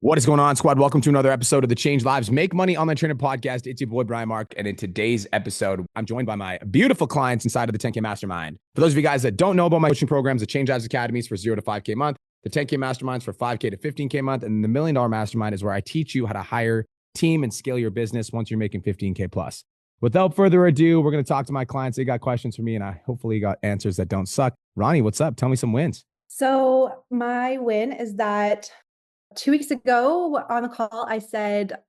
What is going on, squad? Welcome to another episode of the Change Lives Make Money Online Trainer Podcast. It's your boy, Brian Mark. And in today's episode, I'm joined by my beautiful clients inside of the 10K Mastermind. For those of you guys that don't know about my coaching programs, the Change Lives Academies for 0 to 5K a month, the 10K Masterminds for 5K to 15K a month, and the $1 Million Mastermind is where I teach you how to hire team and scale your business once you're making 15K plus. Without further ado, we're going to talk to my clients. They got questions for me, and I hopefully got answers that don't suck. Ronnie, what's up? Tell me some wins. So my win is that 2 weeks ago on the call, I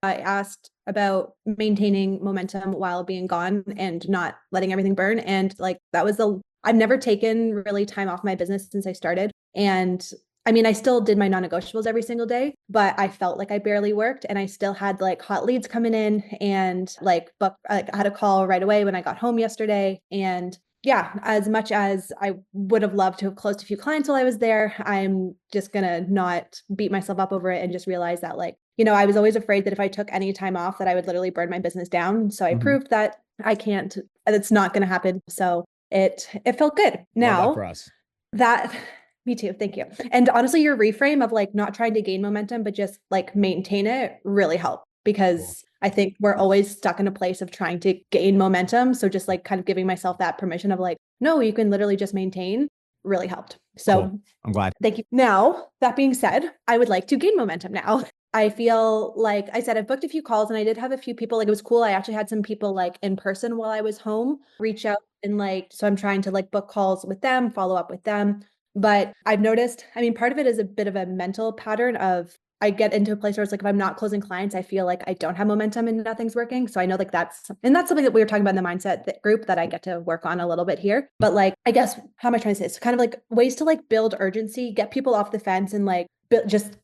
asked about maintaining momentum while being gone and not letting everything burn. And I've never taken really time off my business since I started. And I mean, I still did my non-negotiables every single day, but I felt like I barely worked and I still had like hot leads coming in and I had a call right away when I got home yesterday. And yeah, as much as I would have loved to have closed a few clients while I was there, I'm just going to not beat myself up over it and just realize that I was always afraid that if I took any time off that I would literally burn my business down. So I proved that I can't, and it's not going to happen. So it felt good. Now Love that for us. Me too. Thank you. And honestly, your reframe of not trying to gain momentum, but just maintain it really helped because I think we're always stuck in a place of trying to gain momentum. So just kind of giving myself that permission of no, you can literally just maintain really helped. So Cool. I'm glad. Thank you. Now, that being said, I would like to gain momentum now. I feel like I said, I've booked a few calls and I did have a few people, it was cool. I actually had some people in person while I was home reach out and so I'm trying to book calls with them, follow up with them. But I've noticed, part of it is a bit of a mental pattern of I get into a place where it's if I'm not closing clients, I feel like I don't have momentum and nothing's working. So I know that's something that we were talking about in the mindset group that I get to work on a little bit here. But I guess, how am I trying to say this? Kind of ways to build urgency, get people off the fence and just,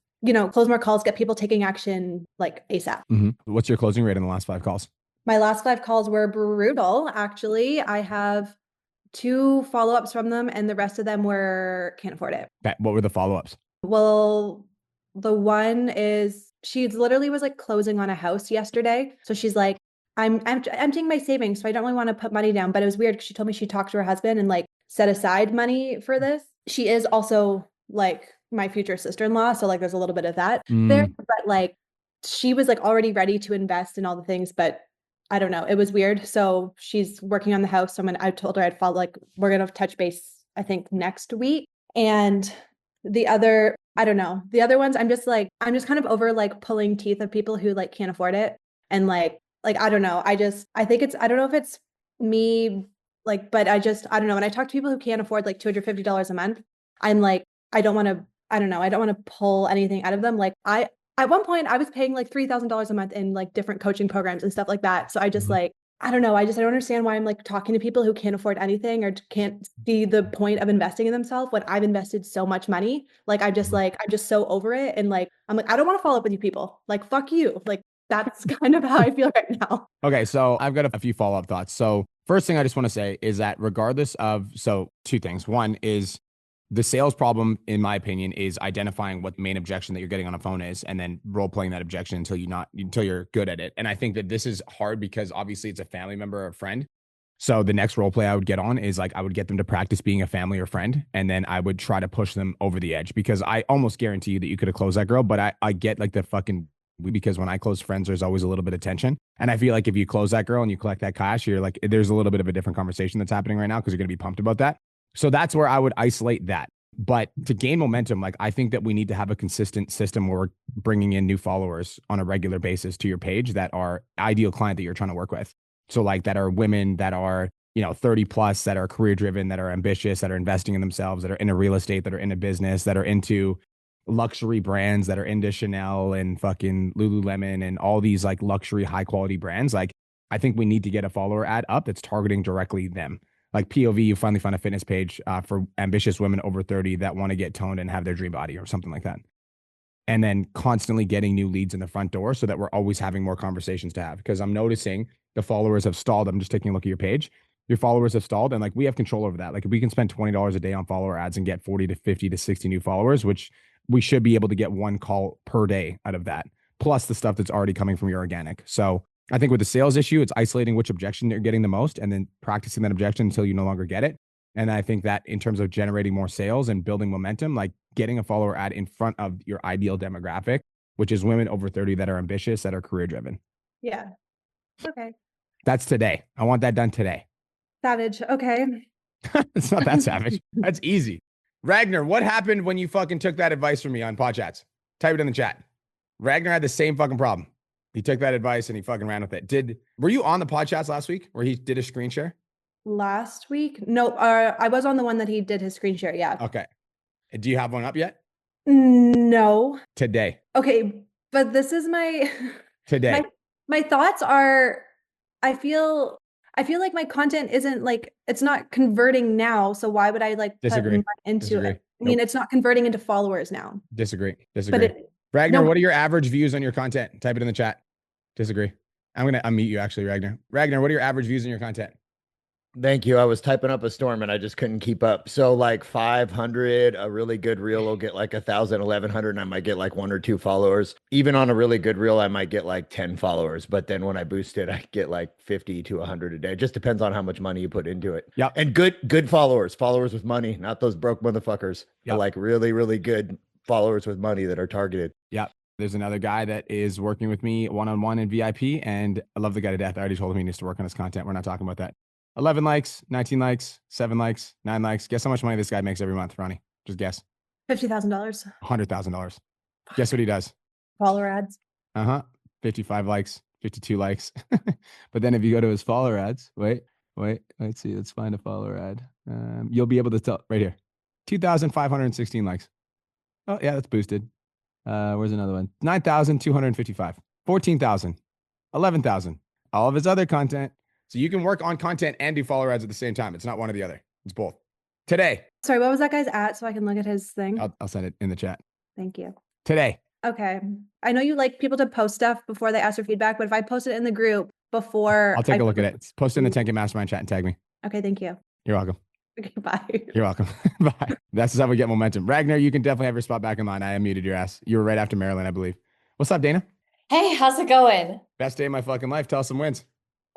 close more calls, get people taking action ASAP. What's your closing rate in the last 5 calls? My last 5 calls were brutal. Actually, I have 2 follow-ups from them and the rest of them can't afford it. Okay. What were the follow-ups? Well, the one is she literally was closing on a house yesterday. So she's I'm emptying my savings. So I don't really want to put money down, but it was weird because she told me she talked to her husband and set aside money for this. She is also my future sister-in-law. So there's a little bit of that there, but she was already ready to invest in all the things, but I don't know. It was weird. So she's working on the house. So I told her I'd follow, we're going to touch base, I think next week. And the other, I don't know. The other ones, I'm just kind of over pulling teeth of people who can't afford it. And I don't know. I don't know if it's me, but I don't know. When I talk to people who can't afford $250 a month, I'm I don't want to pull anything out of them. At one point I was paying $3,000 a month in different coaching programs and stuff like that. So I just I don't know. I don't understand why I'm talking to people who can't afford anything or can't see the point of investing in themselves when I've invested so much money. I'm just so over it. And I'm I don't want to follow up with you people. Fuck you. That's kind of how I feel right now. Okay. So I've got a few follow-up thoughts. So first thing I just want to say is that regardless of, 2 things. One is the sales problem, in my opinion, is identifying what the main objection that you're getting on a phone is, and then role playing that objection until you're good at it. And I think that this is hard because obviously it's a family member or a friend. So the next role play I would get on is I would get them to practice being a family or friend, and then I would try to push them over the edge because I almost guarantee you that you could have closed that girl, but I get the fucking, because when I close friends, there's always a little bit of tension. And I feel if you close that girl and you collect that cash, you're there's a little bit of a different conversation that's happening right now because you're going to be pumped about that. So that's where I would isolate that. But to gain momentum, I think that we need to have a consistent system where we're bringing in new followers on a regular basis to your page that are ideal client that you're trying to work with. So that are women that are, 30 plus, that are career driven, that are ambitious, that are investing in themselves, that are into real estate, that are into business, that are into luxury brands, that are into Chanel and fucking Lululemon and all these luxury high quality brands. I think we need to get a follower ad up that's targeting directly them. POV, you finally find a fitness page for ambitious women over 30 that want to get toned and have their dream body or something like that. And then constantly getting new leads in the front door so that we're always having more conversations to have. Because I'm noticing the followers have stalled. I'm just taking a look at your page. Your followers have stalled and we have control over that. If we can spend $20 a day on follower ads and get 40 to 50 to 60 new followers, which we should be able to get 1 call per day out of that, plus the stuff that's already coming from your organic. So I think with the sales issue, it's isolating which objection you're getting the most and then practicing that objection until you no longer get it. And I think that in terms of generating more sales and building momentum, getting a follower ad in front of your ideal demographic which is women over 30 that are ambitious, that are career driven. Yeah. Okay. That's today. I want that done today. Savage. Okay. It's not that savage. That's easy. Ragnar, what happened when you fucking took that advice from me on Podchats? Type it in the chat. Ragnar had the same fucking problem. He took that advice and he fucking ran with it. Were you on the Podchats last week where he did a screen share? Last week? No, I was on the one that he did his screen share. Yeah. Okay. Do you have one up yet? No. Today. Okay, but this is my Today. my thoughts are I feel like my content isn't like it's not converting now, so why would I like put Disagree. money into Disagree. it? I mean, it's not converting into followers now. Disagree. But Disagree. Ragnar, no, what are your average views on your content? Type it in the chat. Disagree. I'm going to unmute you actually, Ragnar. Ragnar, what are your average views on your content? Thank you. I was typing up a storm and I just couldn't keep up. So like 500, a really good reel will get like 1,000, 1,100, and I might get like 1 or 2 followers. Even on a really good reel, I might get like 10 followers. But then when I boost it, I get like 50 to 100 a day. It just depends on how much money you put into it. Yep. And good followers with money, not those broke motherfuckers. Yep. But like really, really good followers with money that are targeted. Yep. There's another guy that is working with me one-on-one in VIP, and I love the guy to death. I already told him he needs to work on his content. We're not talking about that. 11 likes, 19 likes, 7 likes, 9 likes. Guess how much money this guy makes every month, Ronnie? Just guess. $50,000. $100,000. Guess what he does? Follower ads. 55 likes, 52 likes. But then if you go to his follower ads, let's see. Let's find a follower ad. You'll be able to tell right here. 2,516 likes. Oh, yeah, that's boosted. Where's another one? 9,255, 14,000, 11,000. All of his other content. So you can work on content and do follower ads at the same time. It's not one or the other. It's both. Today. Sorry, what was that guy's at so I can look at his thing? I'll send it in the chat. Thank you. Today. Okay. I know you like people to post stuff before they ask for feedback, but if I post it in the group before I'll take a look at it. Post it in the 10K Mastermind chat and tag me. Okay, thank you. You're welcome. Okay, bye. You're welcome. Bye. That's how we get momentum. Ragnar, you can definitely have your spot back in line. I unmuted your ass. You were right after Marilyn, I believe. What's up, Dana? Hey, how's it going? Best day of my fucking life. Tell us some wins.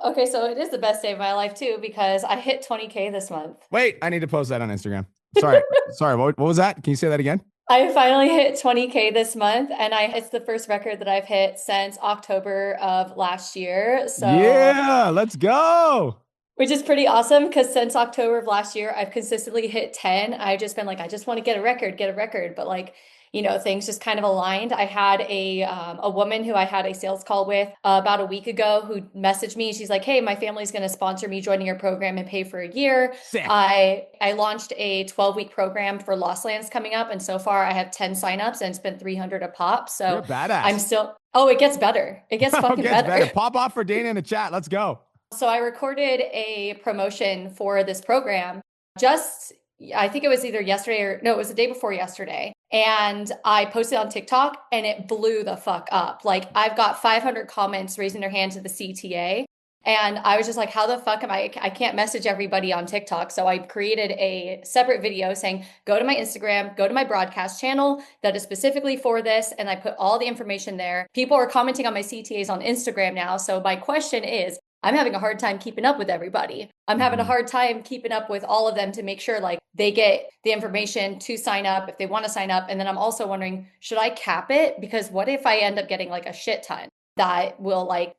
Okay, so it is the best day of my life too because I hit 20K this month. Wait, I need to post that on Instagram. Sorry. Sorry. What was that? Can you say that again? I finally hit 20K this month, and it's the first record that I've hit since October of last year. So yeah, let's go. Which is pretty awesome because since October of last year, I've consistently hit 10. I've just been like, I just want to get a record. But like, you know, things just kind of aligned. I had a woman who I had a sales call with about a week ago who messaged me. She's like, hey, my family's going to sponsor me joining your program and pay for a year. Sick. I launched a 12-week program for Lost Lands coming up. And so far I have 10 signups and it's been 300 a pop. So you're badass. I'm still, it gets better. It gets fucking better. Pop off for Dana in the chat. Let's go. So I recorded a promotion for this program I think it was either yesterday it was the day before yesterday. And I posted on TikTok and it blew the fuck up. Like I've got 500 comments raising their hand to the CTA. And I was just like, how the fuck I can't message everybody on TikTok. So I created a separate video saying, go to my Instagram, go to my broadcast channel that is specifically for this. And I put all the information there. People are commenting on my CTAs on Instagram now. So my question is, I'm having a hard time keeping up with everybody. I'm having a hard time keeping up with all of them to make sure like they get the information to sign up if they want to sign up. And then I'm also wondering, should I cap it? Because what if I end up getting like a shit ton that will like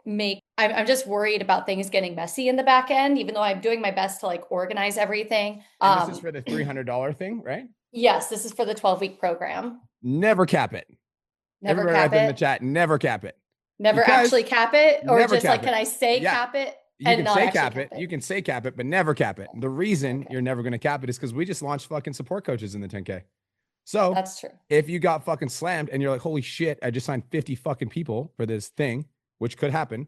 I'm just worried about things getting messy in the back end, even though I'm doing my best to like organize everything. And this is for the $300 thing, right? Yes, this is for the 12-week program. Never cap it. Never Everybody cap right it. In the chat, never cap it. Never Because actually cap it, or just like, it. can I say cap it? You and can not say actually cap it. You can say cap it, but never cap it. The reason you're never going to cap it is because we just launched fucking support coaches in the 10K. So that's true. If you got fucking slammed and you're like, holy shit, I just signed 50 fucking people for this thing, which could happen.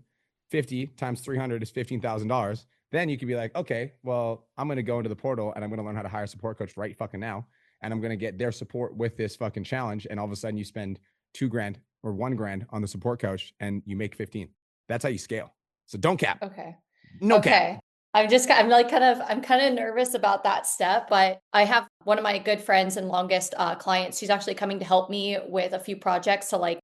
50 times 300 is $15,000. Then you could be like, okay, well, I'm going to go into the portal and I'm going to learn how to hire a support coach right fucking now. And I'm going to get their support with this fucking challenge. And all of a sudden you spend $2,000 or $1,000 on the support coach and you make 15. That's how you scale. So don't cap. Okay. No cap. I'm kind of nervous about that step, but I have one of my good friends and longest clients. She's actually coming to help me with a few projects to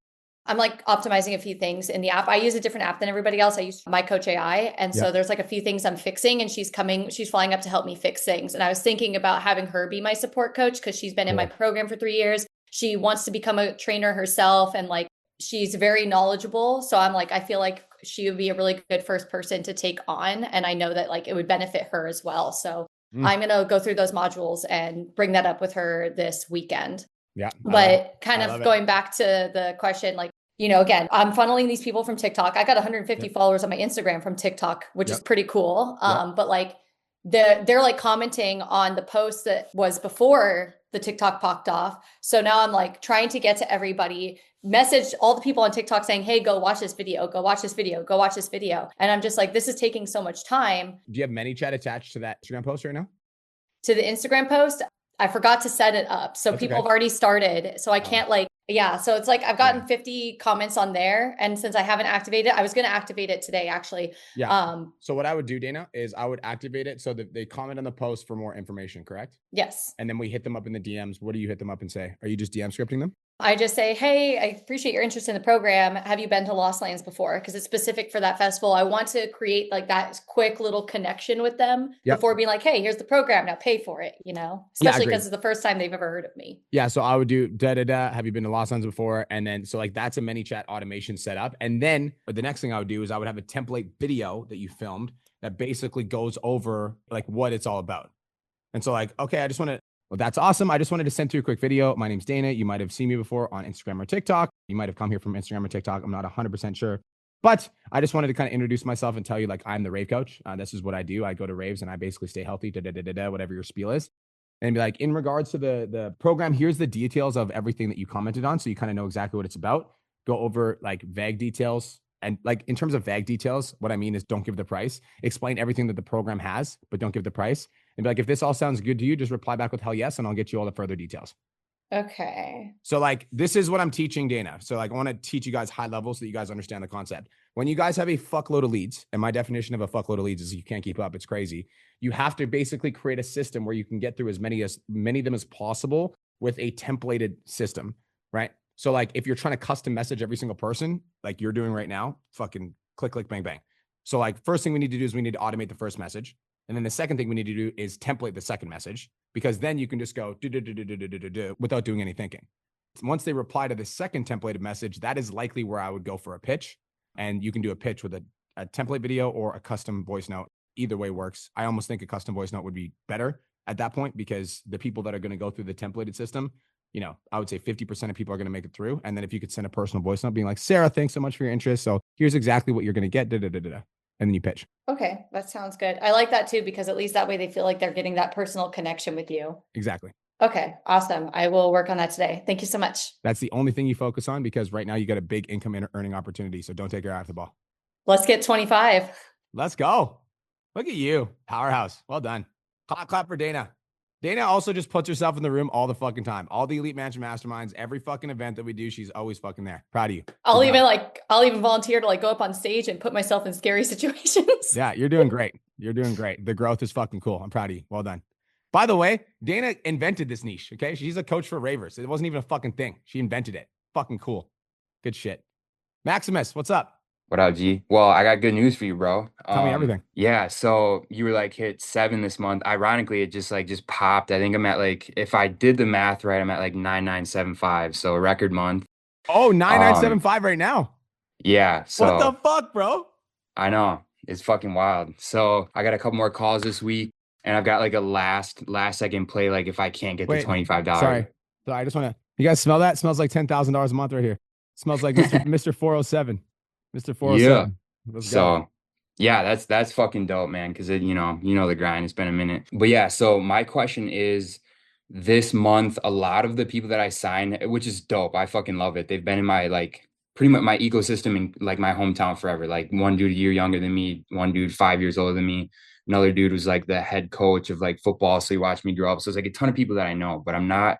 I'm like optimizing a few things in the app. I use a different app than everybody else. I use My Coach AI. And so there's like a few things I'm fixing and she's flying up to help me fix things. And I was thinking about having her be my support coach because she's been in my program for 3 years. She wants to become a trainer herself and like she's very knowledgeable. So I'm like, I feel like she would be a really good first person to take on. And I know that like it would benefit her as well. So I'm going to go through those modules and bring that up with her this weekend. Yeah. But kind of going back to the question, like, you know, again, I'm funneling these people from TikTok. I got 150 followers on my Instagram from TikTok, which is pretty cool. But like they're like commenting on the post that was before the TikTok popped off. So now I'm like trying to get to everybody, message all the people on TikTok saying, hey, go watch this video, go watch this video, go watch this video. And I'm just like, this is taking so much time. Do you have ManyChat attached to that Instagram post right now? To the Instagram post, I forgot to set it up. So people have already started. So I can't like, so it's like I've gotten 50 comments on there. And since I haven't activated it, I was going to activate it today, actually. Yeah. So what I would do, Dana, is I would activate it so that they comment on the post for more information, correct? Yes. And then we hit them up in the DMs. What do you hit them up and say? Are you just DM scripting them? I just say, hey, I appreciate your interest in the program. Have you been to Lost Lands before? Because it's specific for that festival. I want to create like that quick little connection with them before being like, hey, here's the program. Now pay for it, you know, especially because it's the first time they've ever heard of me. Yeah. So I would do Have you been to Lost Lands before? And then, so like that's a ManyChat automation set up. And then the next thing I would do is I would have a template video that you filmed that basically goes over like what it's all about. And so like, okay, well, that's awesome. I just wanted to send through a quick video. My name's Dana. You might have seen me before on Instagram or TikTok. You might have come here from Instagram or TikTok. I'm not 100% sure, but I just wanted to kind of introduce myself and tell you like, I'm the rave coach. This is what I do. I go to raves and I basically stay healthy, whatever your spiel is. And be like, in regards to the program, here's the details of everything that you commented on. So you kind of know exactly what it's about. Go over like vague details. And like in terms of vague details, what I mean is don't give the price. Explain everything that the program has, but don't give the price. And be like, if this all sounds good to you, just reply back with hell yes, and I'll get you all the further details. Okay. So like, this is what I'm teaching Dana. So like, I want to teach you guys high level so that you guys understand the concept. When you guys have a fuckload of leads, and my definition of a fuckload of leads is you can't keep up. It's crazy. You have to basically create a system where you can get through as many of them as possible with a templated system, right? So like, if you're trying to custom message every single person, like you're doing right now, fucking click, bang, bang. So like, first thing we need to do is we need to automate the first message. And then the second thing we need to do is template the second message, because then you can just go do without doing any thinking. Once they reply to the second templated message, that is likely where I would go for a pitch. And you can do a pitch with a template video or a custom voice note. Either way works. I almost think a custom voice note would be better at that point, because the people that are going to go through the templated system, you know, I would say 50% of people are going to make it through. And then if you could send a personal voice note being like, Sarah, thanks so much for your interest. So here's exactly what you're going to get. And then you pitch. Okay. That sounds good. I like that too, because at least that way they feel like they're getting that personal connection with you. Exactly. Okay. Awesome. I will work on that today. Thank you so much. That's the only thing you focus on, because right now you got a big income earning opportunity. So don't take your eye off the ball. Let's get 25. Let's go. Look at you. Powerhouse. Well done. Clap for Dana. Dana also just puts herself in the room all the fucking time. All the Elite Mansion Masterminds, every fucking event that we do, she's always fucking there. Proud of you. I'll even volunteer to like go up on stage and put myself in scary situations. Yeah, you're doing great. You're doing great. The growth is fucking cool. I'm proud of you. Well done. By the way, Dana invented this niche. Okay. She's a coach for ravers. It wasn't even a fucking thing. She invented it. Fucking cool. Good shit. Maximus, what's up? What up, G? Well, I got good news for you, bro. Tell me everything. Yeah, so you were like hit 7 this month. Ironically, it just popped. I think I'm at like, if I did the math right, I'm at like 9975. So a record month. Oh, 9975 right now. Yeah. So what the fuck, bro? I know. It's fucking wild. So I got a couple more calls this week, and I've got like a last second play. Like if I can't get the $25. Sorry. So I just want to, you guys smell that? It smells like $10,000 a month right here. It smells like Mr. 407. Mr. 407. Yeah. So yeah, that's fucking dope, man. Cause you know the grind. It's been a minute. But yeah, so my question is, this month, a lot of the people that I sign, which is dope, I fucking love it. They've been in my like pretty much my ecosystem in like my hometown forever. Like one dude a year younger than me, one dude 5 years older than me. Another dude was like the head coach of like football. So he watched me grow up. So it's like a ton of people that I know, but I'm not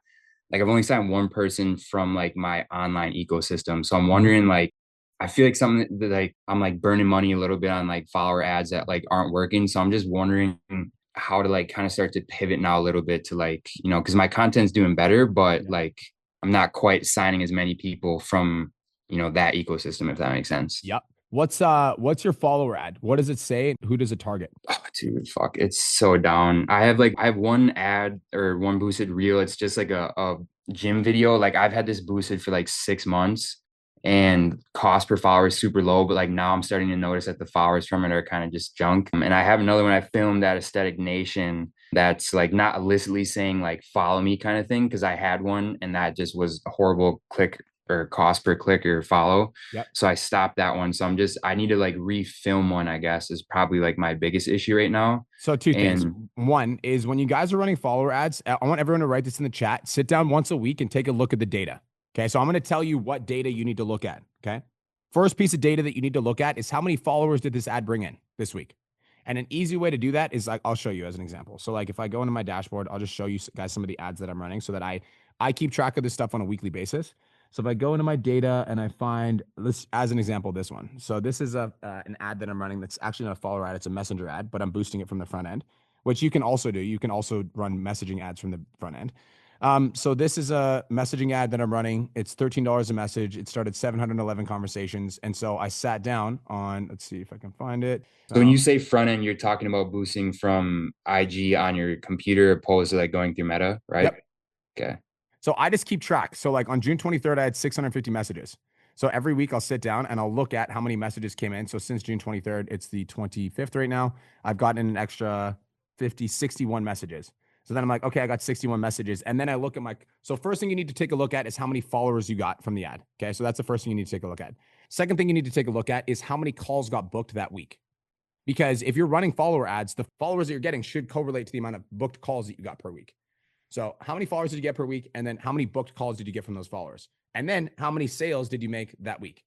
like, I've only signed one person from like my online ecosystem. So I'm wondering, like, I feel like something that like I'm like burning money a little bit on like follower ads that like aren't working. So I'm just wondering how to like kind of start to pivot now a little bit to like, you know, because my content's doing better, but like I'm not quite signing as many people from, you know, that ecosystem, if that makes sense. Yep. What's your follower ad? What does it say? Who does it target? Oh, dude, fuck, it's so down. I have one ad or one boosted reel. It's just like a gym video. Like I've had this boosted for like 6 months. and cost per follower is super low. But like now I'm starting to notice that the followers from it are kind of just junk. And I have another one I filmed at Aesthetic Nation that's like not illicitly saying like follow me kind of thing, because I had one and that just was a horrible click or cost per click or follow. Yep. So I stopped that one. So I need to like refilm one, I guess, is probably like my biggest issue right now. So two things. One is when you guys are running follower ads, I want everyone to write this in the chat. Sit down once a week and take a look at the data. Okay. So I'm going to tell you what data you need to look at. Okay. First piece of data that you need to look at is how many followers did this ad bring in this week? And an easy way to do that is like, I'll show you as an example. So like if I go into my dashboard, I'll just show you guys some of the ads that I'm running so that I keep track of this stuff on a weekly basis. So if I go into my data and I find this as an example, this one. So this is an ad that I'm running that's actually not a follower ad. It's a messenger ad, but I'm boosting it from the front end, which you can also do. You can also run messaging ads from the front end. So this is a messaging ad that I'm running. It's $13 a message. It started 711 conversations. And so I sat down on, let's see if I can find it. So when you say front end, you're talking about boosting from IG on your computer opposed to like going through Meta, right? Yep. Okay. So I just keep track. So like on June 23rd, I had 650 messages. So every week I'll sit down and I'll look at how many messages came in. So since June 23rd, it's the 25th right now. I've gotten an extra 61 messages. So then I'm like, okay, I got 61 messages. And then I look at so first thing you need to take a look at is how many followers you got from the ad. Okay. So that's the first thing you need to take a look at. Second thing you need to take a look at is how many calls got booked that week. Because if you're running follower ads, the followers that you're getting should correlate to the amount of booked calls that you got per week. So how many followers did you get per week? And then how many booked calls did you get from those followers? And then how many sales did you make that week?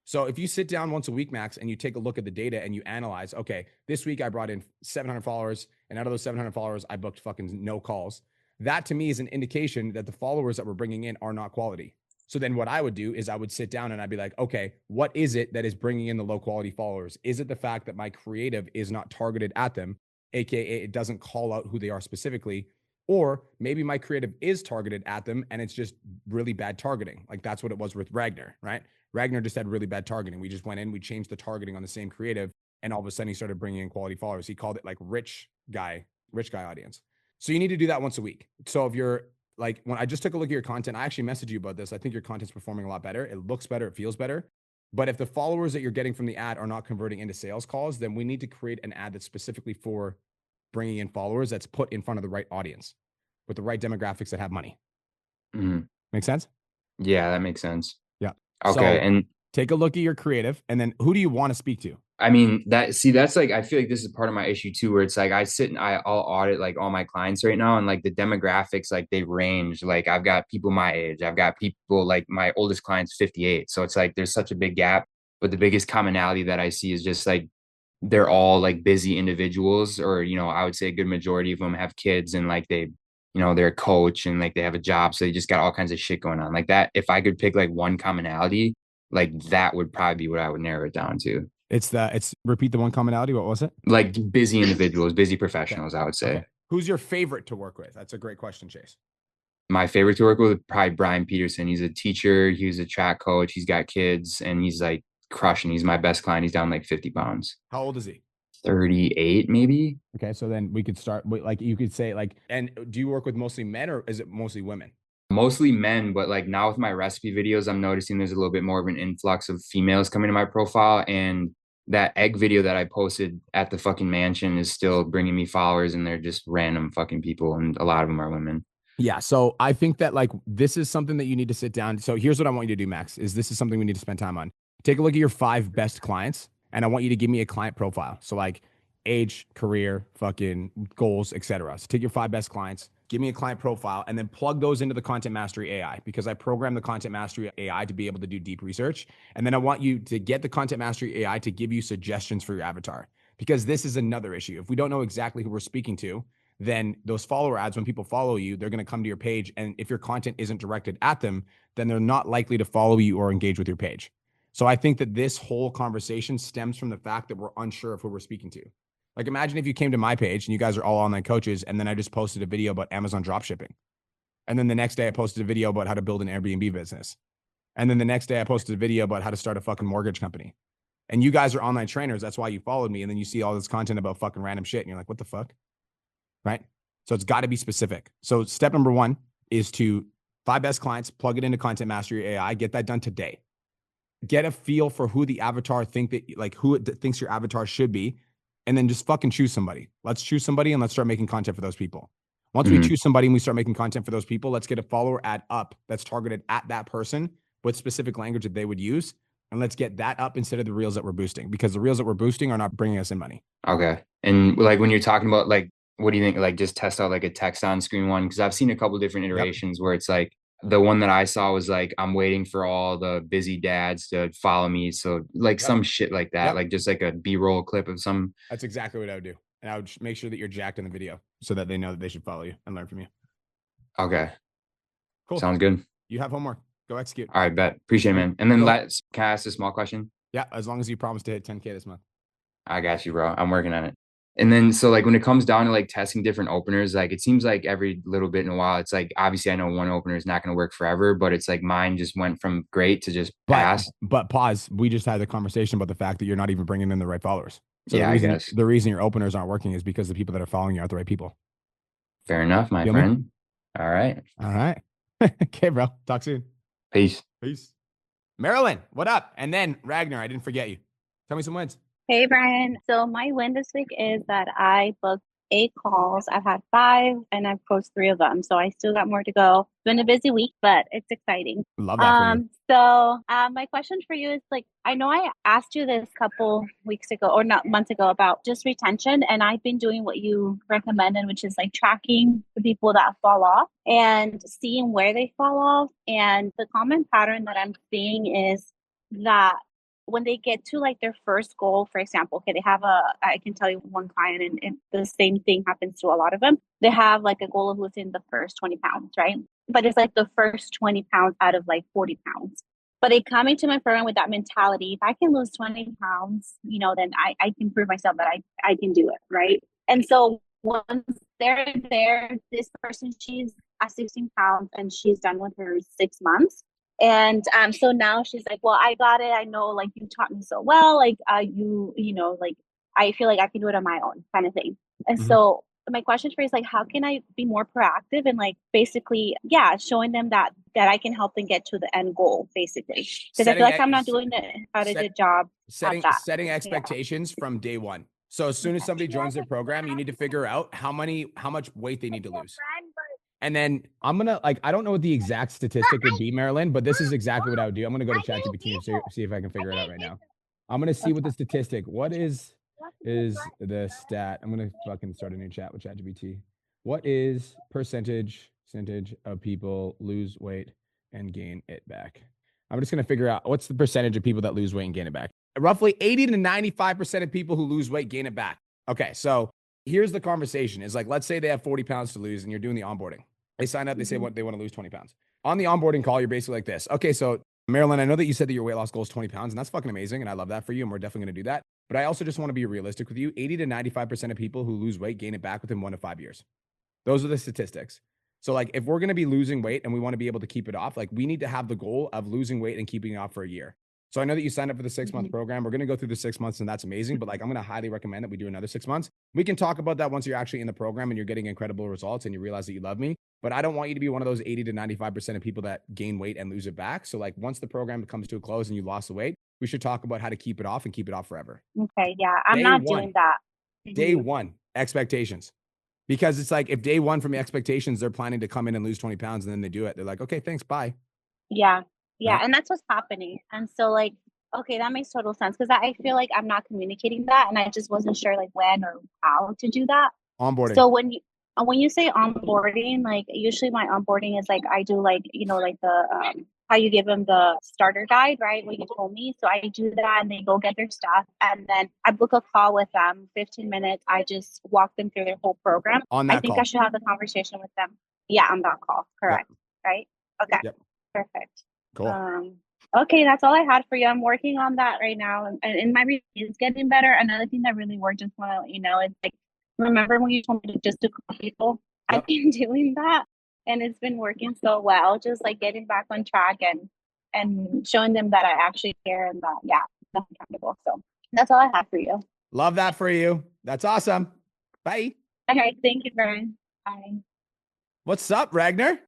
So if you sit down once a week, Max, and you take a look at the data and you analyze, okay, this week I brought in 700 followers, and out of those 700 followers, I booked fucking no calls. That to me is an indication that the followers that we're bringing in are not quality. So then what I would do is I would sit down and I'd be like, okay, what is it that is bringing in the low quality followers? Is it the fact that my creative is not targeted at them, AKA it doesn't call out who they are specifically? Or maybe my creative is targeted at them and it's just really bad targeting. Like that's what it was with Ragnar, right? Ragnar just had really bad targeting. We just went in, we changed the targeting on the same creative, and all of a sudden he started bringing in quality followers. He called it like rich guy audience. So you need to do that once a week. So if you're like, when I just took a look at your content, I actually messaged you about this. I think your content's performing a lot better. It looks better. It feels better. But if the followers that you're getting from the ad are not converting into sales calls, then we need to create an ad that's specifically for bringing in followers that's put in front of the right audience with the right demographics that have money. Make sense? Yeah, that makes sense. Yeah. Okay. So and take a look at your creative, and then who do you want to speak to? I mean, that's like, I feel like this is part of my issue too, where it's like I sit and I'll audit like all my clients right now, and like the demographics, like they range. Like I've got people my age, I've got people like my oldest client's 58. So it's like there's such a big gap. But the biggest commonality that I see is just like they're all like busy individuals, or I would say a good majority of them have kids, and like they're a coach and like they have a job, so they just got all kinds of shit going on like that. If I could pick like one commonality, like that would probably be what I would narrow it down to. It's repeat the one commonality. What was it? Like busy individuals, busy professionals, okay. I would say. Okay. Who's your favorite to work with? That's a great question, Chase. My favorite to work with, probably Brian Peterson. He's a teacher. He's a track coach. He's got kids and he's like crushing. He's my best client. He's down like 50 pounds. How old is he? 38 maybe. Okay. So then we could start like, you could say like, and do you work with mostly men or is it mostly women? Mostly men, but like now with my recipe videos, I'm noticing there's a little bit more of an influx of females coming to my profile. And that egg video that I posted at the fucking mansion is still bringing me followers, and they're just random fucking people. And a lot of them are women. Yeah. So I think that like, this is something that you need to sit down. So here's what I want you to do, Max, is this is something we need to spend time on. Take a look at your 5 best clients, and I want you to give me a client profile. So like age, career, fucking goals, etc. So take your 5 best clients, give me a client profile, and then plug those into the Content Mastery AI, because I programmed the Content Mastery AI to be able to do deep research. And then I want you to get the Content Mastery AI to give you suggestions for your avatar, because this is another issue. If we don't know exactly who we're speaking to, then those follower ads, when people follow you, they're going to come to your page. And if your content isn't directed at them, then they're not likely to follow you or engage with your page. So I think that this whole conversation stems from the fact that we're unsure of who we're speaking to. Like imagine if you came to my page and you guys are all online coaches, and then I just posted a video about Amazon dropshipping. And then the next day I posted a video about how to build an Airbnb business. And then the next day I posted a video about how to start a fucking mortgage company. And you guys are online trainers. That's why you followed me. And then you see all this content about fucking random shit. And you're like, what the fuck? Right? So it's got to be specific. So step number 1 is to 5 best clients, plug it into Content Mastery AI, get that done today. get a feel for who the avatar who it thinks your avatar should be, and then just fucking choose somebody. Let's choose somebody and let's start making content for those people. Once we choose somebody and we start making content for those people, let's get a follower ad up that's targeted at that person with specific language that they would use. And let's get that up instead of the reels that we're boosting, because the reels that we're boosting are not bringing us in money. Okay. And like when you're talking about like, what do you think? Like just test out like a text on screen one. Cause I've seen a couple different iterations where it's like the one that I saw was like, I'm waiting for all the busy dads to follow me. So like some shit like that, like just like a B-roll clip of some. That's exactly what I would do. And I would make sure that you're jacked in the video so that they know that they should follow you and learn from you. Okay. Cool. Sounds good. You have homework. Go execute. All right, bet. Appreciate it, man. And then can I ask a small question? Yeah, as long as you promise to hit 10K this month. I got you, bro. I'm working on it. And then, so like when it comes down to like testing different openers, like it seems like every little bit in a while, it's like, obviously I know one opener is not going to work forever, but it's like mine just went from great to just pass. But pause. We just had the conversation about the fact that you're not even bringing in the right followers. So yeah, I guess guess the reason your openers aren't working is because the people that are following you aren't the right people. Fair enough, my friend. All right. All right. Okay, bro. Talk soon. Peace. Peace. Marilyn, what up? And then Ragnar, I didn't forget you. Tell me some wins. Hey, Brian. So my win this week is that I booked 8 calls. I've had 5 and I've closed 3 of them. So I still got more to go. It's been a busy week, but it's exciting. Love that for you. So my question for you is like, I know I asked you this a couple weeks ago or not months ago about just retention. And I've been doing what you recommended, which is like tracking the people that fall off and seeing where they fall off. And the common pattern that I'm seeing is that when they get to like their first goal, for example, okay, I can tell you one client and the same thing happens to a lot of them. They have like a goal of losing the first 20 pounds, right? But it's like the first 20 pounds out of like 40 pounds. But they come into my program with that mentality. If I can lose 20 pounds, then I can prove myself that I can do it, right? And so once they're there, this person, she's at 16 pounds and she's done with her 6 months. And so now she's like, well, I got it. I know, like, you taught me so well. Like, like, I feel like I can do it on my own kind of thing. And so my question for you is like, how can I be more proactive and like basically, showing them that I can help them get to the end goal, basically. Because I feel like I'm not doing a good job. Setting expectations from day one. So as soon as somebody joins their program, you need to figure out how much weight they need to lose. And then I'm going to I don't know what the exact statistic would be, Marilyn, but this is exactly what I would do. I'm going to go to ChatGPT and see if I can figure it out right now. I'm going to see what the statistic, what is the stat? I'm going to fucking start a new chat with ChatGPT. What is percentage of people lose weight and gain it back? I'm just going to figure out what's the percentage of people that lose weight and gain it back. Roughly 80 to 95% of people who lose weight gain it back. Okay, so here's the conversation is like, let's say they have 40 pounds to lose and you're doing the onboarding. They sign up, they say what they want to lose 20 pounds. On the onboarding call, you're basically like this. Okay, so Marilyn, I know that you said that your weight loss goal is 20 pounds and that's fucking amazing. And I love that for you. And we're definitely going to do that. But I also just want to be realistic with you. 80 to 95% of people who lose weight gain it back within 1 to 5 years. Those are the statistics. So like, if we're going to be losing weight and we want to be able to keep it off, like we need to have the goal of losing weight and keeping it off for a year. So I know that you signed up for the 6-month program. We're going to go through the 6 months and that's amazing. But like, I'm going to highly recommend that we do another 6 months. We can talk about that once you're actually in the program and you're getting incredible results and you realize that you love me. But I don't want you to be one of those 80 to 95% of people that gain weight and lose it back. So like once the program comes to a close and you lost the weight, we should talk about how to keep it off and keep it off forever. Okay. Yeah. I'm not doing that. Day one, expectations. Because it's like, if day one from the expectations, they're planning to come in and lose 20 pounds and then they do it. They're like, okay, thanks. Bye. Yeah. Yeah. Right. And that's what's happening. And so like, okay, that makes total sense because I feel like I'm not communicating that and I just wasn't sure like when or how to do that. Onboarding. So when you say onboarding, like usually my onboarding is like I do like, like the how you give them the starter guide, right? What you told me. So I do that and they go get their stuff and then I book a call with them, 15 minutes. I just walk them through their whole program. On that I think call. I should have the conversation with them. Yeah, on that call. Correct. Yep. Right? Okay. Yep. Perfect. Cool. Okay, that's all I had for you. I'm working on that right now, and my reading is getting better. Another thing that really worked, just want to let you know, is like, remember when you told me to just to call people? Yep. I've been doing that, and it's been working so well. Just like getting back on track and showing them that I actually care and that I'm accountable. So that's all I have for you. Love that for you. That's awesome. Bye. All right, thank you, Brian. Bye. What's up, Ragnar?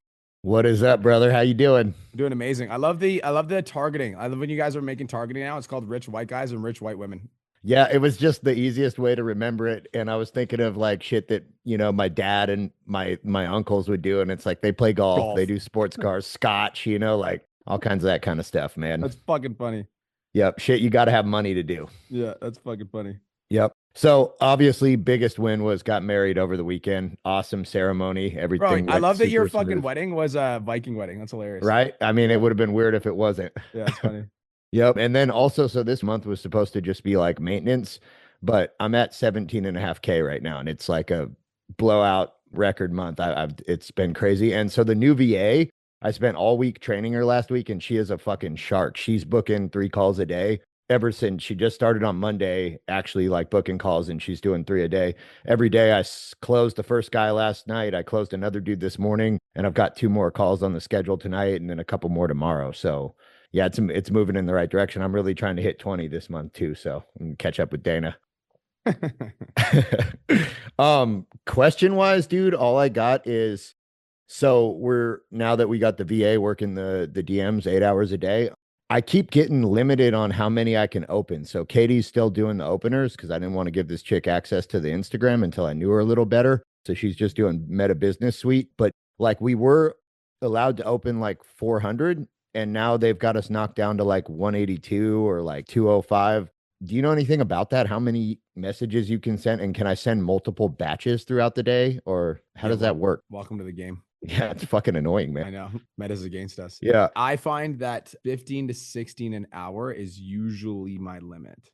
What is up, brother? How you doing? Doing amazing. I love the targeting. I love when you guys are making targeting now. It's called rich white guys and rich white women. Yeah, it was just the easiest way to remember it. And I was thinking of like shit that, my dad and my uncles would do. And it's like they play golf, they Golf. do sports cars, scotch, like all kinds of that kind of stuff, man. That's fucking funny. Yep. Shit you got to have money to do. Yeah, that's fucking funny. Yep. So obviously biggest win was got married over the weekend. Awesome ceremony. Bro, Everything I went love that your super fucking smooth. wedding was a Viking wedding. That's hilarious. Right? I mean, it would have been weird if it wasn't. Yeah, it's funny. Yep. And then also, so this month was supposed to just be like maintenance, but I'm at 17.5K right now. And it's like a blowout record month. It's been crazy. And so the new VA, I spent all week training her last week, and she is a fucking shark. She's booking 3 calls a day ever since she just started on Monday, actually like booking calls, and she's doing 3 a day. Every day I closed the first guy last night. I closed another dude this morning, and I've got 2 more calls on the schedule tonight and then a couple more tomorrow. So yeah, it's moving in the right direction. I'm really trying to hit 20 this month too. So I can catch up with Dana. Question wise, dude, all I got is, so now that we got the VA working the DMs 8 hours a day, I keep getting limited on how many I can open. So Katie's still doing the openers because I didn't want to give this chick access to the Instagram until I knew her a little better. So she's just doing Meta Business Suite. But like we were allowed to open like 400, and now they've got us knocked down to like 182 or like 205. Do you know anything about that? How many messages you can send? And can I send multiple batches throughout the day? Or how does that work? Welcome to the game. Yeah, it's fucking annoying, man. I know. Meta's against us. Yeah. I find that 15 to 16 an hour is usually my limit.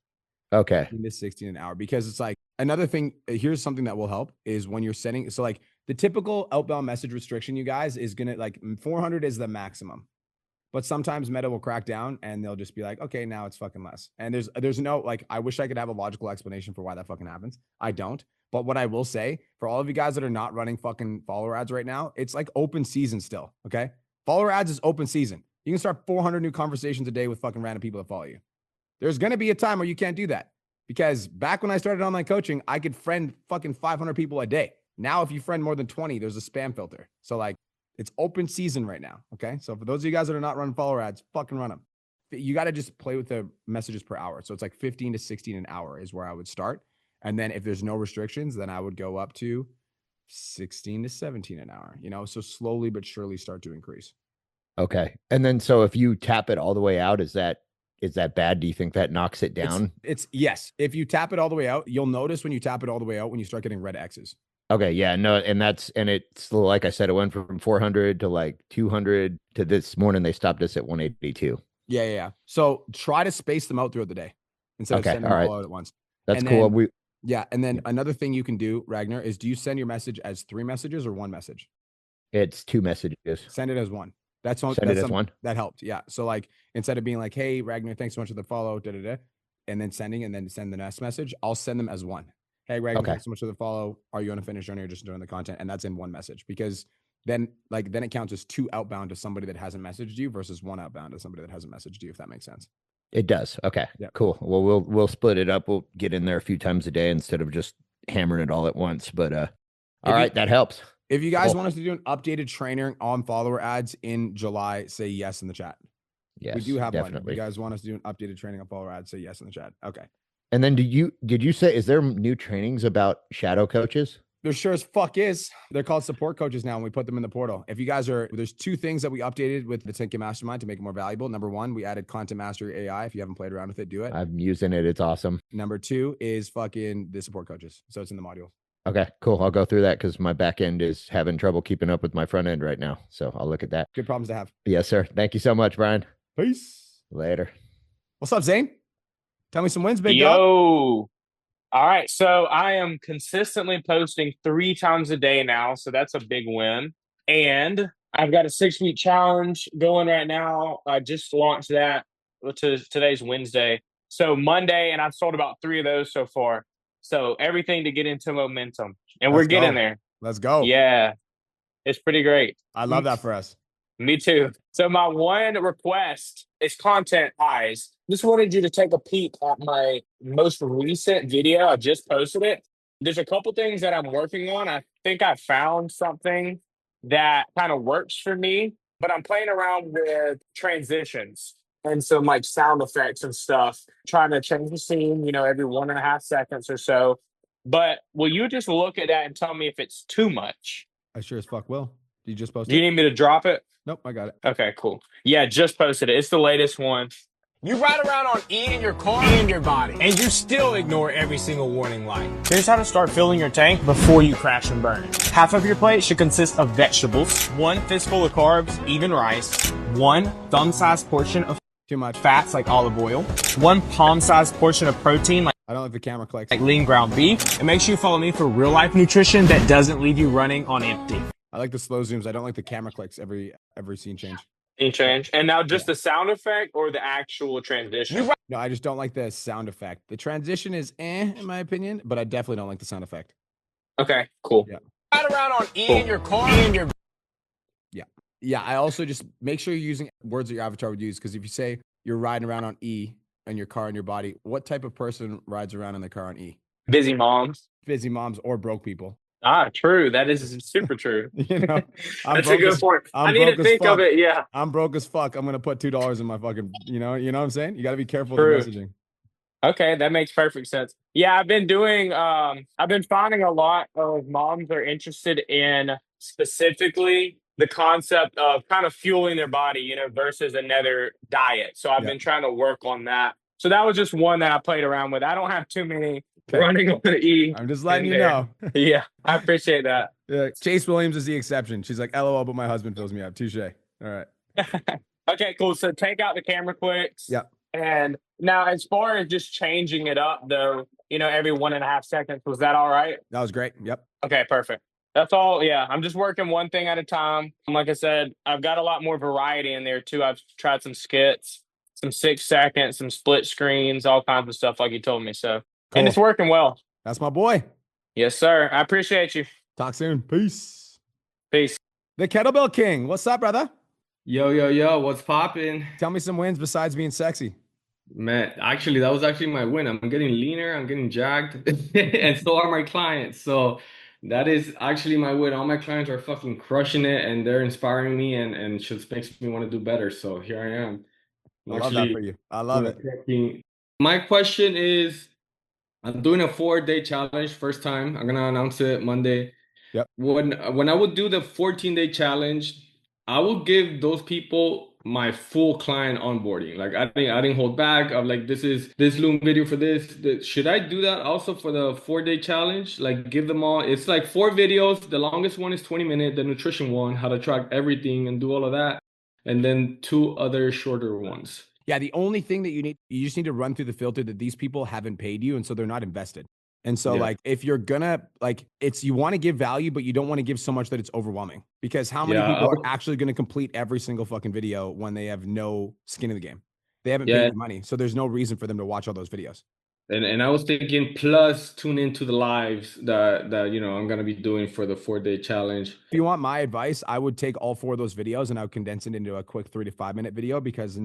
Okay. 15 to 16 an hour, because it's like another thing. Here's something that will help is when you're sending. So like the typical outbound message restriction, you guys, is going to like 400 is the maximum. But sometimes Meta will crack down and they'll just be like, okay, now it's fucking less. And there's no, like, I wish I could have a logical explanation for why that fucking happens. I don't. But what I will say for all of you guys that are not running fucking follower ads right now, it's like open season still. Okay. Follower ads is open season. You can start 400 new conversations a day with fucking random people that follow you. There's going to be a time where you can't do that, because back when I started online coaching, I could friend fucking 500 people a day. Now, if you friend more than 20, there's a spam filter. So like, it's open season right now. Okay. So for those of you guys that are not running follower ads, fucking run them. You got to just play with the messages per hour. So it's like 15 to 16 an hour is where I would start. And then if there's no restrictions, then I would go up to 16 to 17 an hour, so slowly but surely start to increase. Okay. And then, so if you tap it all the way out, is that bad? Do you think that knocks it down? It's yes. If you tap it all the way out, you'll notice when you tap it all the way out, when you start getting red X's. Okay. Yeah. No. And it's like I said, it went from 400 to like 200 to this morning. They stopped us at 182. Yeah. So try to space them out throughout the day instead of sending them all out at once. That's cool. And then another thing you can do, Ragnar, is do you send your message as 3 messages or 1 message? It's 2 messages. Send it as 1. That's one. That helped. Yeah. So like, instead of being like, hey, Ragnar, thanks so much for the follow, and then send the next message, I'll send them as 1. Hey, Ragnar, thanks so much for the follow. Are you on a finish journey or just enjoying the content? And that's in 1 message, because then it counts as 2 outbound to somebody that hasn't messaged you versus 1 outbound to somebody that hasn't messaged you, if that makes sense. It does. Okay. Yep. Cool. Well, we'll split it up. We'll get in there a few times a day instead of just hammering it all at once. But all right, that helps. If you guys want us to do an updated training on follower ads in July, say yes in the chat. Yes, we do have definitely. one. If you guys want us to do an updated training on follower ads, say yes in the chat. Okay. And then did you say, is there new trainings about shadow coaches? There sure as fuck is. They're called support coaches now, and we put them in the portal. If you guys there's 2 things that we updated with the 10K Mastermind to make it more valuable. Number 1, we added Content Mastery AI. If you haven't played around with it, do it. I'm using it. It's awesome. Number 2 is fucking the support coaches. So it's in the module. Okay, cool. I'll go through that because my back end is having trouble keeping up with my front end right now. So I'll look at that. Good problems to have. Yes, sir. Thank you so much, Brian. Peace. Later. What's up, Zane? Tell me some wins, big dog. Yo. All right. So I am consistently posting 3 times a day now. So that's a big win. And I've got a 6-week challenge going right now. I just launched that today's Wednesday. So Monday, and I've sold about 3 of those so far. So everything to get into momentum. And we're getting there. Let's go. Yeah. It's pretty great. I love that for us. Me too. So my one request is content eyes. Just wanted you to take a peek at my most recent video. I just posted it. There's a couple things that I'm working on. I think I found something that kind of works for me, but I'm playing around with transitions and some like sound effects and stuff, trying to change the scene, every 1.5 seconds or so. But will you just look at that and tell me if it's too much? I sure as fuck will. Did you just post Do you it? need me to drop it? Nope, I got it. Okay, cool. Yeah, just posted it. It's the latest one. You ride around on E in your car and your body, and you still ignore every single warning light. Here's how to start filling your tank before you crash and burn. Half of your plate should consist of vegetables, 1 fistful of carbs, even rice, 1 thumb-sized portion of Too much. fats like olive oil, 1 palm-sized portion of protein I don't like the camera clicks. like lean ground beef, and make sure you follow me for real-life nutrition that doesn't leave you running on empty. I like the slow zooms. I don't like the camera clicks every scene change. Change. And now just the sound effect or the actual transition? No, I just don't like the sound effect. The transition is in my opinion, but I definitely don't like the sound effect. Okay, cool. Yeah. Ride around on E in your car and your Yeah, I also just make sure you're using words that your avatar would use, because if you say you're riding around on E in your car and your body, what type of person rides around in the car on E? Busy moms. Busy moms or broke people. True. That is super true. I'm That's a broke good as- point. I'm I need broke to as think of fuck. it. Yeah. I'm broke as fuck. I'm gonna put $2 in my fucking, you know what I'm saying? You gotta be careful True. with the messaging. Okay, that makes perfect sense. Yeah, I've been finding a lot of moms are interested in specifically the concept of kind of fueling their body, versus another diet. So I've Yeah. been trying to work on that. So that was just one that I played around with. I don't have too many Okay. running on the E. I'm just letting in you there. know. Yeah, I appreciate that. Yeah, Chase Williams is the exception. She's like, LOL, but my husband fills me up. Touche. All right. Okay, cool. So take out the camera clicks. Yeah. And now, as far as just changing it up, though, every 1.5 seconds, was that all right? That was great. Yep. Okay, perfect. That's all. Yeah, I'm just working one thing at a time. Like I said, I've got a lot more variety in there too. I've tried some skits, some 6 seconds, some split screens, all kinds of stuff like you told me. So, Cool. and it's working well. That's my boy. Yes, sir. I appreciate you. Talk soon. Peace. Peace. The Kettlebell King. What's up, brother? Yo, what's poppin'? Tell me some wins besides being sexy. Man, actually, that was actually my win. I'm getting leaner, I'm getting jacked, and so are my clients. So that is actually my win. All my clients are fucking crushing it, and they're inspiring me, and just makes me want to do better. So here I am. I love that for you. I love it. My question is, I'm doing a 4-day challenge, first time. I'm gonna announce it Monday. Yep. When I would do the 14-day challenge, I will give those people my full client onboarding. Like I didn't hold back. I'm like, this is this Loom video for this. Should I do that also for the 4-day challenge? Like give them all. It's like 4 videos. The longest one is 20 minutes. The nutrition one, how to track everything and do all of that, and then 2 other shorter ones. Yeah, the only thing that you just need to run through the filter that these people haven't paid you, and so they're not invested. And so, like, if you're gonna, like, you want to give value, but you don't want to give so much that it's overwhelming. Because how many people are actually going to complete every single fucking video when they have no skin in the game? They haven't paid you money, so there's no reason for them to watch all those videos. And I was thinking, plus tune into the lives that I'm gonna be doing for the 4-day challenge. If you want my advice, I would take all 4 of those videos and I would condense it into a quick 3 to 5 minute video, because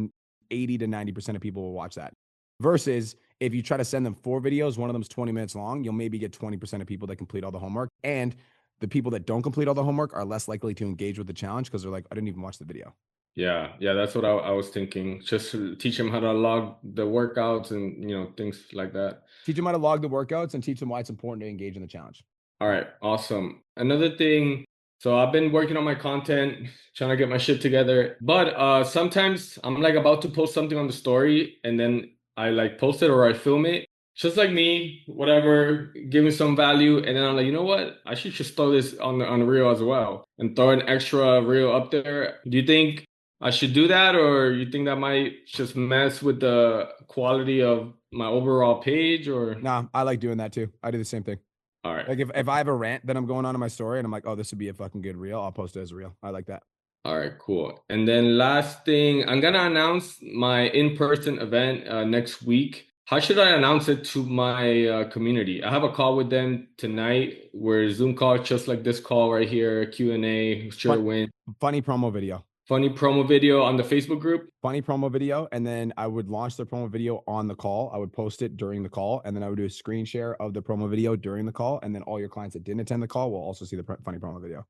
80 to 90% of people will watch that. Versus if you try to send them 4 videos, one of them's 20 minutes long, you'll maybe get 20% of people that complete all the homework. And the people that don't complete all the homework are less likely to engage with the challenge because they're like, I didn't even watch the video. Yeah, that's what I was thinking. Just to teach them how to log the workouts and things like that. Teach them how to log the workouts and teach them why it's important to engage in the challenge. All right, awesome. Another thing, so I've been working on my content, trying to get my shit together. But sometimes I'm like about to post something on the story, and then I like post it or I film it. Just like me, whatever, giving some value. And then I'm like, you know what? I should just throw this on the reel as well and throw an extra reel up there. Do you think I should do that, or you think that might just mess with the quality of my overall page? Or Nah, I like doing that too. I do the same thing. All right. Like if I have a rant that I'm going on in my story and I'm like, oh, this would be a fucking good reel, I'll post it as a reel. I like that. All right, cool. And then last thing, I'm gonna announce my in-person event next week. How should I announce it to my community? I have a call with them tonight. We're Zoom call, just like this call right here, Q&A, share win. Funny promo video. Funny promo video on the Facebook group. Funny promo video. And then I would launch the promo video on the call. I would post it during the call. And then I would do a screen share of the promo video during the call. And then all your clients that didn't attend the call will also see the funny promo video.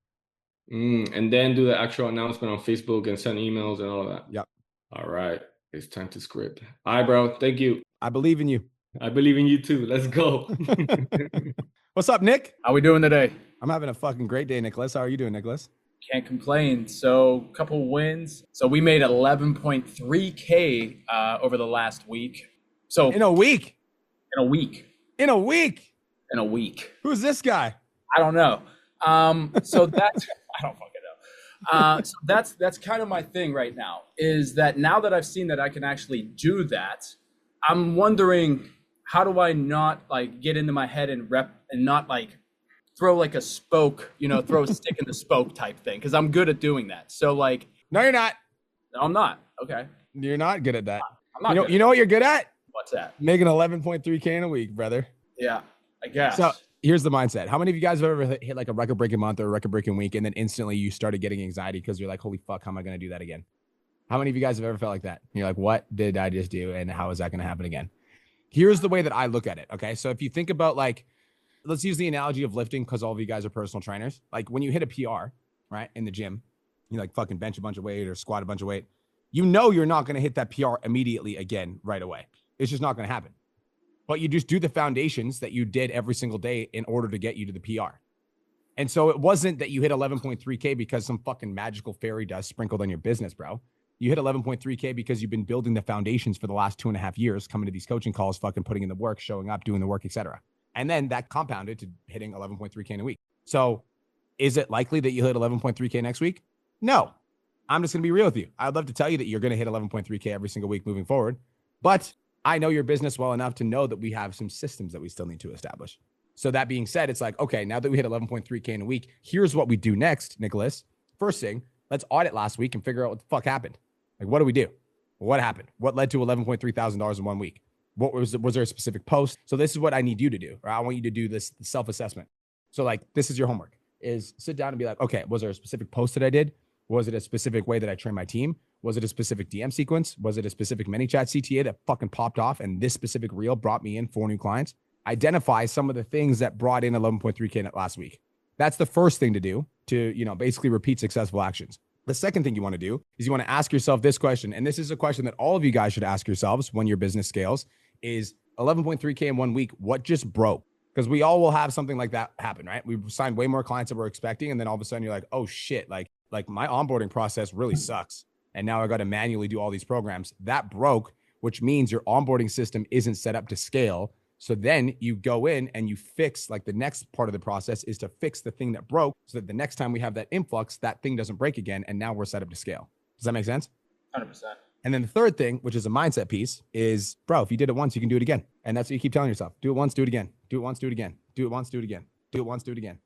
And then do the actual announcement on Facebook and send emails and all of that. Yep. All right. It's time to script. All right, bro. Thank you. I believe in you. I believe in you too. Let's go. What's up, Nick? How we doing today? I'm having a fucking great day, Nicholas. How are you doing, Nicholas? Can't complain. So, couple wins. So we made 11.3K over the last week. So In a week. in a week. In a week. In a week. Who's this guy? I don't know. So that's I don't fucking know. So that's kind of my thing right now. Is that now that I've seen that I can actually do that, I'm wondering how do I not like get into my head and rep and not like throw like a spoke, throw a stick in the spoke type thing, because I'm good at doing that. So like, No, you're not. no, I'm not. Okay, You're not good at that. I'm not. You know what you're good at? What's that? Making 11.3K in a week, brother. Yeah, I guess. So here's the mindset. How many of you guys have ever hit like a record-breaking month or a record-breaking week, and then instantly you started getting anxiety because you're like, holy fuck, how am I going to do that again? How many of you guys have ever felt like that? You're like, what did I just do? And how is that going to happen again? Here's the way that I look at it. Okay. So if you think about like, let's use the analogy of lifting, because all of you guys are personal trainers. Like when you hit a PR, right, in the gym, you like fucking bench a bunch of weight or squat a bunch of weight, you're not going to hit that PR immediately again right away. It's just not going to happen. But you just do the foundations that you did every single day in order to get you to the PR. And so it wasn't that you hit 11.3K because some fucking magical fairy dust sprinkled on your business, bro. You hit 11.3K because you've been building the foundations for the last 2.5 years, coming to these coaching calls, fucking putting in the work, showing up, doing the work, etc. And then that compounded to hitting 11.3K in a week. So is it likely that you hit 11.3K next week? No. I'm just going to be real with you. I'd love to tell you that you're going to hit 11.3K every single week moving forward. But I know your business well enough to know that we have some systems that we still need to establish. So that being said, it's like, okay, now that we hit 11.3K in a week, here's what we do next, Nicholas. First thing, let's audit last week and figure out what the fuck happened. Like, what do we do? What happened? What led to $11,300 in 1 week? What was there a specific post? So this is what I need you to do, or I want you to do this self-assessment. So like, this is your homework, is sit down and be like, okay, was there a specific post that I did? Was it a specific way that I trained my team? Was it a specific DM sequence? Was it a specific ManyChat CTA that fucking popped off and this specific reel brought me in 4 new clients? Identify some of the things that brought in 11.3K last week. That's the first thing to do to, basically repeat successful actions. The second thing you want to do is you want to ask yourself this question. And this is a question that all of you guys should ask yourselves when your business scales, is 11.3K in 1 week, what just broke? Because we all will have something like that happen, right? We've signed way more clients than we're expecting. And then all of a sudden you're like, oh shit, like my onboarding process really sucks. And now I got to manually do all these programs. That broke, which means your onboarding system isn't set up to scale. So then you go in and you fix, like, the next part of the process is to fix the thing that broke so that the next time we have that influx, that thing doesn't break again. And now we're set up to scale. Does that make sense? 100%. And then the third thing, which is a mindset piece, is, bro, if you did it once, you can do it again. And that's what you keep telling yourself. Do it once, do it again. Do it once, do it again. Do it once, do it again. Do it once, do it again.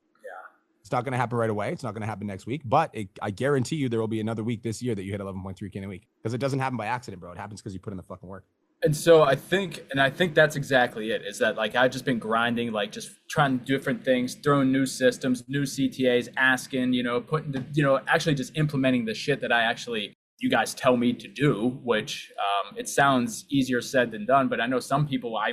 It's not going to happen right away. It's not going to happen next week, but I guarantee you there will be another week this year that you hit 11.3K in a week, because it doesn't happen by accident, bro. It happens because you put in the fucking work. And so I think that's exactly it, is that like I've just been grinding, like just trying different things, throwing new systems, new CTAs, asking, putting the, actually just implementing the shit that you guys tell me to do, which it sounds easier said than done. But I know some people, I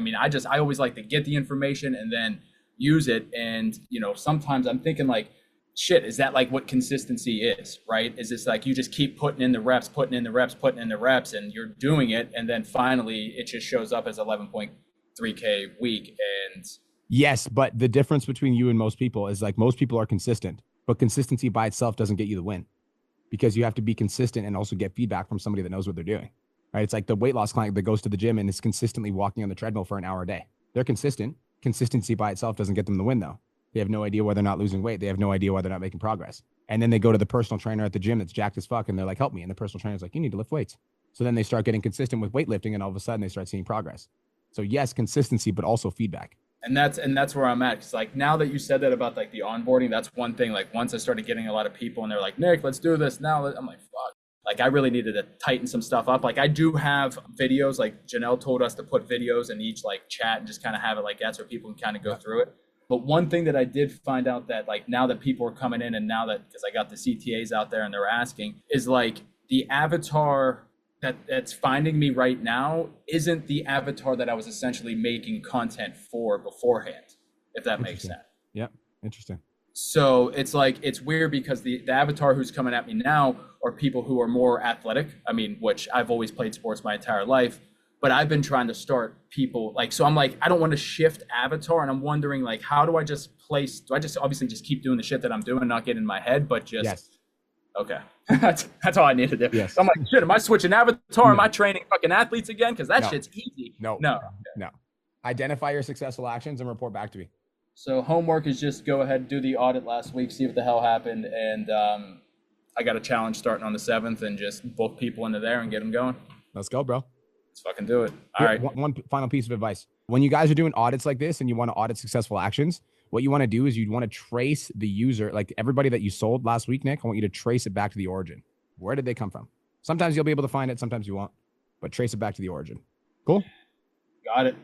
always like to get the information and then use it. And, sometimes I'm thinking like, shit, is that like what consistency is, right? Is this like you just keep putting in the reps, and you're doing it, and then finally it just shows up as 11.3K week? And yes, but the difference between you and most people is, like, most people are consistent, but consistency by itself doesn't get you the win, because you have to be consistent and also get feedback from somebody that knows what they're doing, right? It's like the weight loss client that goes to the gym and is consistently walking on the treadmill for an hour a day. They're consistent. Consistency by itself doesn't get them the win, though. They have no idea why they're not losing weight. They have no idea why they're not making progress. And then they go to the personal trainer at the gym that's jacked as fuck, and they're like, help me. And the personal trainer's like, you need to lift weights. So then they start getting consistent with weightlifting, and all of a sudden they start seeing progress. So yes, consistency, but also feedback. And that's where I'm at. Cause like, now that you said that about like the onboarding, that's one thing. Like, once I started getting a lot of people and they're like, Nick, let's do this now. I'm like, fuck. Like, I really needed to tighten some stuff up. Like, I do have videos, like Janelle told us to put videos in each like chat and just kind of have it like that so people can kind of go through it. But one thing that I did find out, that like now that people are coming in, and now that, because I got the CTAs out there and they're asking, is like the avatar that's finding me right now isn't the avatar that I was essentially making content for beforehand, if that makes sense. Yeah, interesting. So it's like, it's weird because the avatar who's coming at me now are people who are more athletic. I mean, which I've always played sports my entire life, but I've been trying to start people like, so I'm like, I don't want to shift avatar. And I'm wondering like, how do I just place, do I just obviously just keep doing the shit that I'm doing, not get in my head, but just, Yes. okay. that's all I need to do. Yes. So I'm like, shit, am I switching avatar? Am No. I training fucking athletes again? Cause that No. shit's easy. No. No. Identify your successful actions and report back to me. So homework is just go ahead and do the audit last week, see what the hell happened. And I got a challenge starting on the 7th and just book people into there and get them going. Let's go, bro. Let's fucking do it. All right. One final piece of advice. When you guys are doing audits like this and you want to audit successful actions, what you want to do is you want to trace the user, like everybody that you sold last week, Nick, I want you to trace it back to the origin. Where did they come from? Sometimes you'll be able to find it. Sometimes you won't, but trace it back to the origin. Cool. Got it.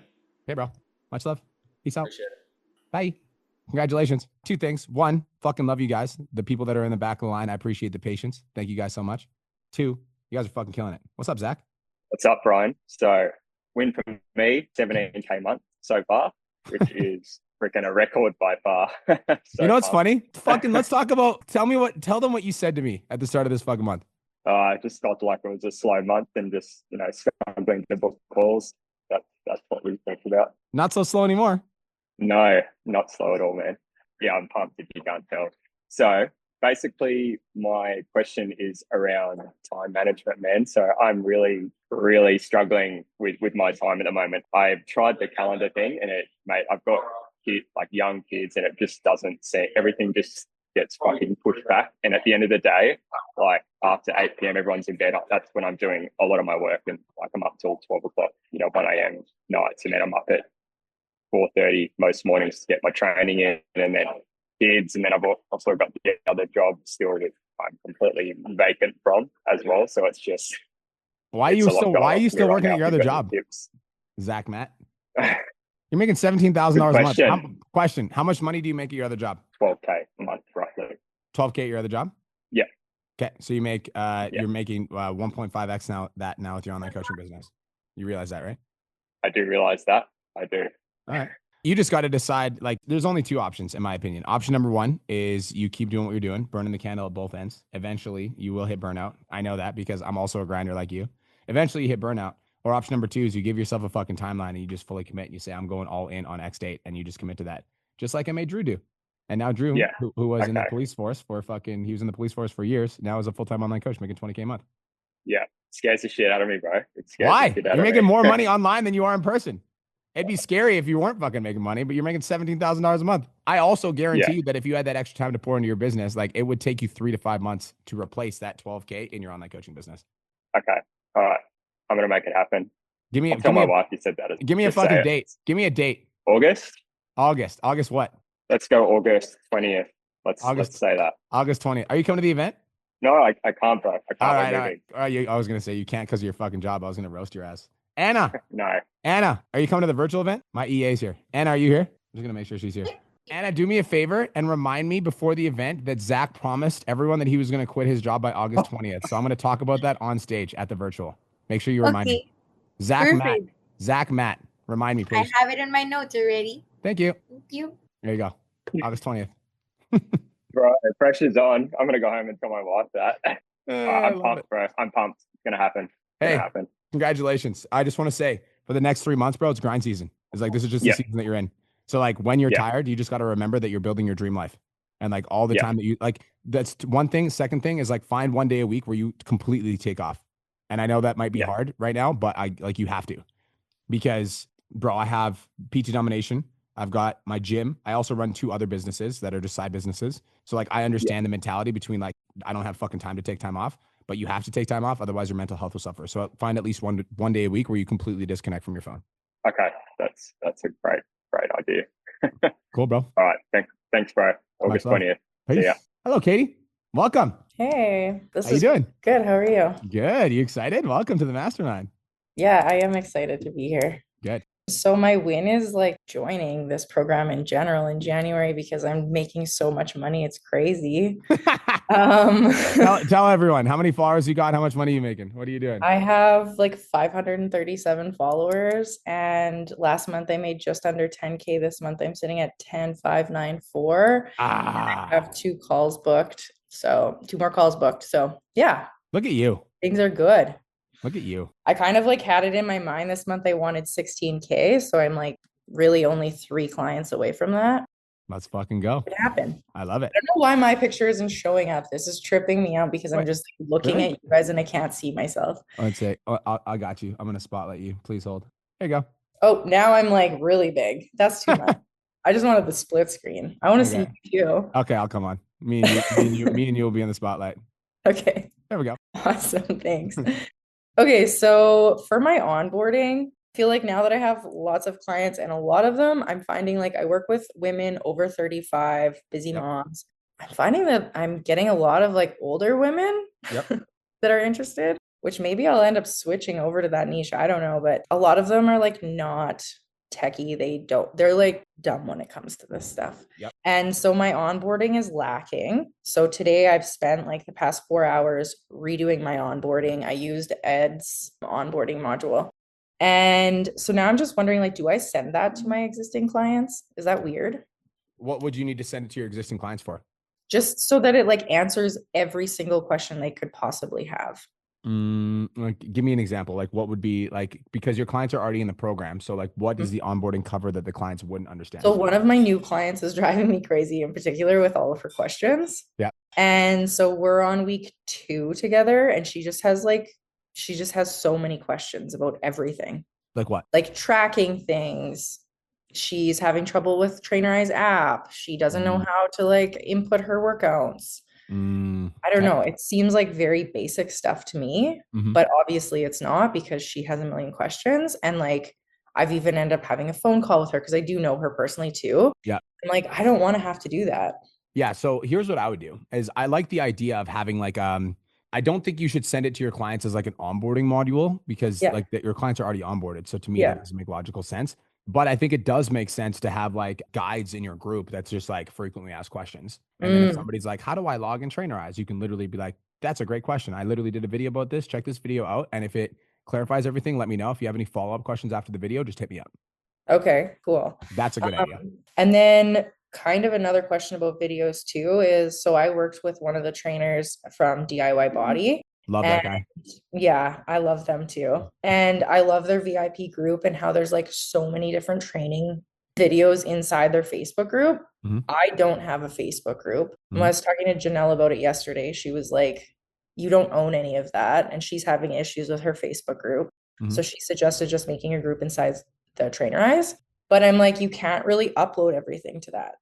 Hey, bro. Much love. Peace out. Appreciate it. Bye. Congratulations. 2 things. 1, fucking love you guys. The people that are in the back of the line, I appreciate the patience. Thank you guys so much. 2, you guys are fucking killing it. What's up, Zach? What's up, Brian? So win for me, 17K month so far, which is freaking a record by far. You know what's funny? Fucking let's talk about, tell them what you said to me at the start of this fucking month. I just felt like it was a slow month and just, struggling to book calls. That's what we talked about. Not so slow anymore. No, not slow at all, man. Yeah, I'm pumped if you can't tell. So basically my question is around time management, man. So I'm really, really struggling with my time at the moment. I've tried the calendar thing and I've got kids, like young kids, and it just doesn't say, everything just gets fucking pushed back. And at the end of the day, like after 8 p.m, everyone's in bed. That's when I'm doing a lot of my work, and like I'm up till 12 o'clock, 1 a.m. nights, and then I'm up at 4:30 most mornings to get my training in, and then kids, and then I've also got the other job still that I'm completely vacant from as well. So it's just why are you still working at your other job? Zach Matt. You're making $17,000 a month. Question: how much money do you make at your other job? 12K a month, roughly. 12K at your other job? Yeah. Okay, so you make you're making 1.5x now with your online coaching business. You realize that, right? I do realize that. I do. All right. You just got to decide, like, there's only 2 options, in my opinion. Option number 1 is you keep doing what you're doing, burning the candle at both ends. Eventually, you will hit burnout. I know that because I'm also a grinder like you. Eventually, you hit burnout. Or option number 2 is you give yourself a fucking timeline and you just fully commit and you say, I'm going all in on X date, and you just commit to that. Just like I made Drew do. And now Drew, who was in the police force he was in the police force for years, now is a full-time online coach making $20K a month. Yeah. Scares the shit out of me, bro. Why? You're making more money online than you are in person. It'd be scary if you weren't fucking making money, but you're making $17,000 a month. I also guarantee you that if you had that extra time to pour into your business, like it would take you 3 to 5 months to replace that 12K in your online coaching business. Okay. All right. I'm going to make it happen. Tell my wife you said that. Give me a fucking date. Give me a date. August what? Let's go August 20th. Let's say that. August 20th. Are you coming to the event? No, I can't, bro. I can't. All right. I was going to say you can't because of your fucking job. I was going to roast your ass. Anna. No. Anna, are you coming to the virtual event? My EA's here. Anna, are you here? I'm just going to make sure she's here. Anna, do me a favor and remind me before the event that Zach promised everyone that he was going to quit his job by August 20th. So I'm going to talk about that on stage at the virtual. Make sure you remind me. Zach Matt, remind me, please. I have it in my notes already. Thank you. Thank you. There you go. August 20th. Bro, the pressure's on. I'm going to go home and tell my wife that. I'm pumped, bro. I'm pumped. It's going to happen. It's gonna happen. Congratulations. I just want to say for the next 3 months, bro, it's grind season. It's like, this is just the season that you're in. So like when you're tired, you just got to remember that you're building your dream life. And like all the time that you like, that's one thing. Second thing is like find 1 day a week where you completely take off. And I know that might be hard right now, but you have to, because bro, I have PT Domination. I've got my gym. I also run 2 other businesses that are just side businesses. So like, I understand the mentality between like, I don't have fucking time to take time off, but you have to take time off. Otherwise your mental health will suffer. So find at least one day a week where you completely disconnect from your phone. Okay. That's a great idea. Cool, bro. All right. Thanks, bro. August 20th. Peace. Yeah. Hello, Katie. Welcome. Hey, how you doing? Good. How are you? Good. You excited? Welcome to the Mastermind. Yeah, I am excited to be here. Good. So my win is like joining this program in general in January because I'm making so much money. It's crazy. Tell everyone how many followers you got, how much money you making. What are you doing? I have like 537 followers, and last month I made just under 10K. This month I'm sitting at 10,594. I have 2 calls booked. So 2 more calls booked. So yeah. Look at you. Things are good. Look at you. I kind of like had it in my mind this month I wanted 16K. So I'm like really only 3 clients away from that. Let's fucking go. It happened. I love it. I don't know why my picture isn't showing up. This is tripping me out because I'm just looking at you guys and I can't see myself. I'd say, I got you. I'm going to spotlight you. Please hold. There you go. Oh, now I'm like really big. That's too much. I just wanted the split screen. I want to see you. Okay, I'll come on. Me and you will be in the spotlight. Okay. There we go. Awesome. Thanks. Okay, so for my onboarding, I feel like now that I have lots of clients and a lot of them, I'm finding like I work with women over 35, busy moms. I'm finding that I'm getting a lot of like older women that are interested, which maybe I'll end up switching over to that niche. I don't know, but a lot of them are like not techie. They're like dumb when it comes to this stuff. And so my onboarding is lacking. So today I've spent like the past 4 hours redoing my onboarding. I used Ed's onboarding module. And so now I'm just wondering, like, do I send that to my existing clients? Is that weird? What would you need to send it to your existing clients for? Just so that it like answers every single question they could possibly have. Like, give me an example. Like, what would be like, because your clients are already in the program. So like, what does the onboarding cover that the clients wouldn't understand? So one of my new clients is driving me crazy, in particular with all of her questions. Yeah. And so we're on week 2 together, and she just has so many questions about everything. Like what? Like tracking things. She's having trouble with Trainerize app. She doesn't know how to like input her workouts. I don't know. It seems like very basic stuff to me, but obviously it's not because she has a million questions. And like, I've even ended up having a phone call with her because I do know her personally too. Yeah. And like, I don't want to have to do that. Yeah. So here's what I would do is I like the idea of having like, I don't think you should send it to your clients as like an onboarding module because like your clients are already onboarded. So to me, that doesn't make logical sense. But I think it does make sense to have like guides in your group that's just like frequently asked questions. And then if somebody's like, how do I log in Trainerize? You can literally be like, that's a great question. I literally did a video about this. Check this video out. And if it clarifies everything, let me know. If you have any follow-up questions after the video, just hit me up. Okay, cool. That's a good idea. And then kind of another question about videos too is, so I worked with one of the trainers from DIY Body. Love that guy. Yeah, I love them too. And I love their VIP group and how there's like so many different training videos inside their Facebook group. I don't have a Facebook group. When I was talking to Janelle about it yesterday, she was like, you don't own any of that. And she's having issues with her Facebook group. So she suggested just making a group inside the Trainerize. But I'm like, you can't really upload everything to that.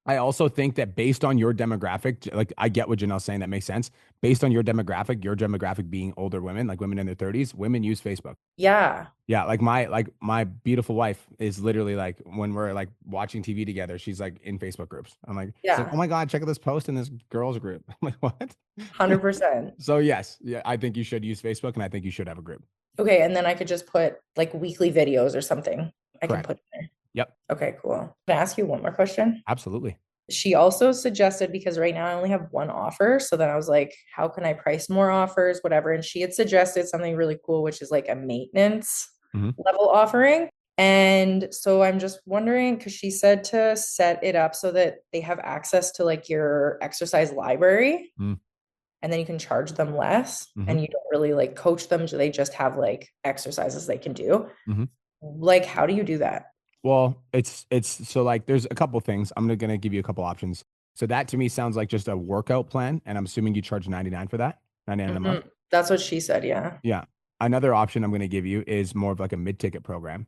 I also think that based on your demographic, like I get what Janelle's saying, that makes sense. Based on your demographic being older women, like women in their 30s, women use Facebook. Yeah. Yeah. Like my beautiful wife is literally like, when we're like watching TV together, she's like in Facebook groups. I'm like, she's like, oh my God, check out this post in this girls group. I'm like, what? 100%. So yes, yeah, I think you should use Facebook and I think you should have a group. Okay. And then I could just put like weekly videos or something I can put in there. Yep. Okay, cool. Can I ask you one more question? Absolutely. She also suggested, because right now I only have one offer. So then I was like, how can I price more offers, whatever. And she had suggested something really cool, which is like a maintenance level offering. And so I'm just wondering, because she said to set it up so that they have access to like your exercise library. And then you can charge them less and you don't really like coach them. So they just have like exercises they can do. Like, how do you do that? Well, it's so like there's a couple things. I'm gonna give you a couple options. So that to me sounds like just a workout plan, and I'm assuming you charge $99 for that, $99 a month. That's what she said. Yeah. Yeah. Another option I'm gonna give you is more of like a mid-ticket program.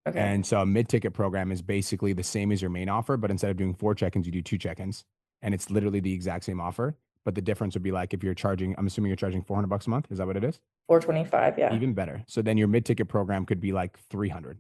Okay. And so a mid-ticket program is basically the same as your main offer, but instead of doing 4 check-ins, you do 2 check-ins, and it's literally the exact same offer. But the difference would be like if you're charging, I'm assuming you're charging $400 a month. Is that what it is? $425. Yeah. Even better. So then your mid-ticket program could be like $300.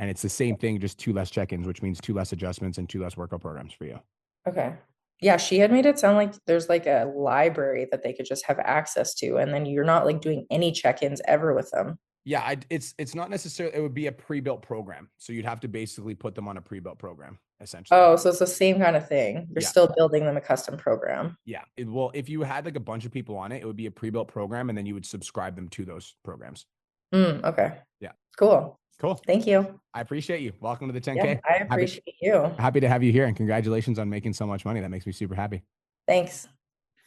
And it's the same thing, just 2 less check-ins, which means 2 less adjustments and 2 less workout programs for you. Okay. Yeah, she had made it sound like there's like a library that they could just have access to, and then you're not like doing any check-ins ever with them. Yeah, it's not necessarily, it would be a pre-built program. So you'd have to basically put them on a pre-built program, essentially. Oh, so it's the same kind of thing. You're Yeah. still building them a custom program. Yeah. Well, if you had like a bunch of people on it, it would be a pre-built program and then you would subscribe them to those programs. Okay. Yeah. Cool. Cool. Thank you. I appreciate you. Welcome to the 10K. Yeah, I appreciate you. Happy to have you here and congratulations on making so much money. That makes me super happy. Thanks.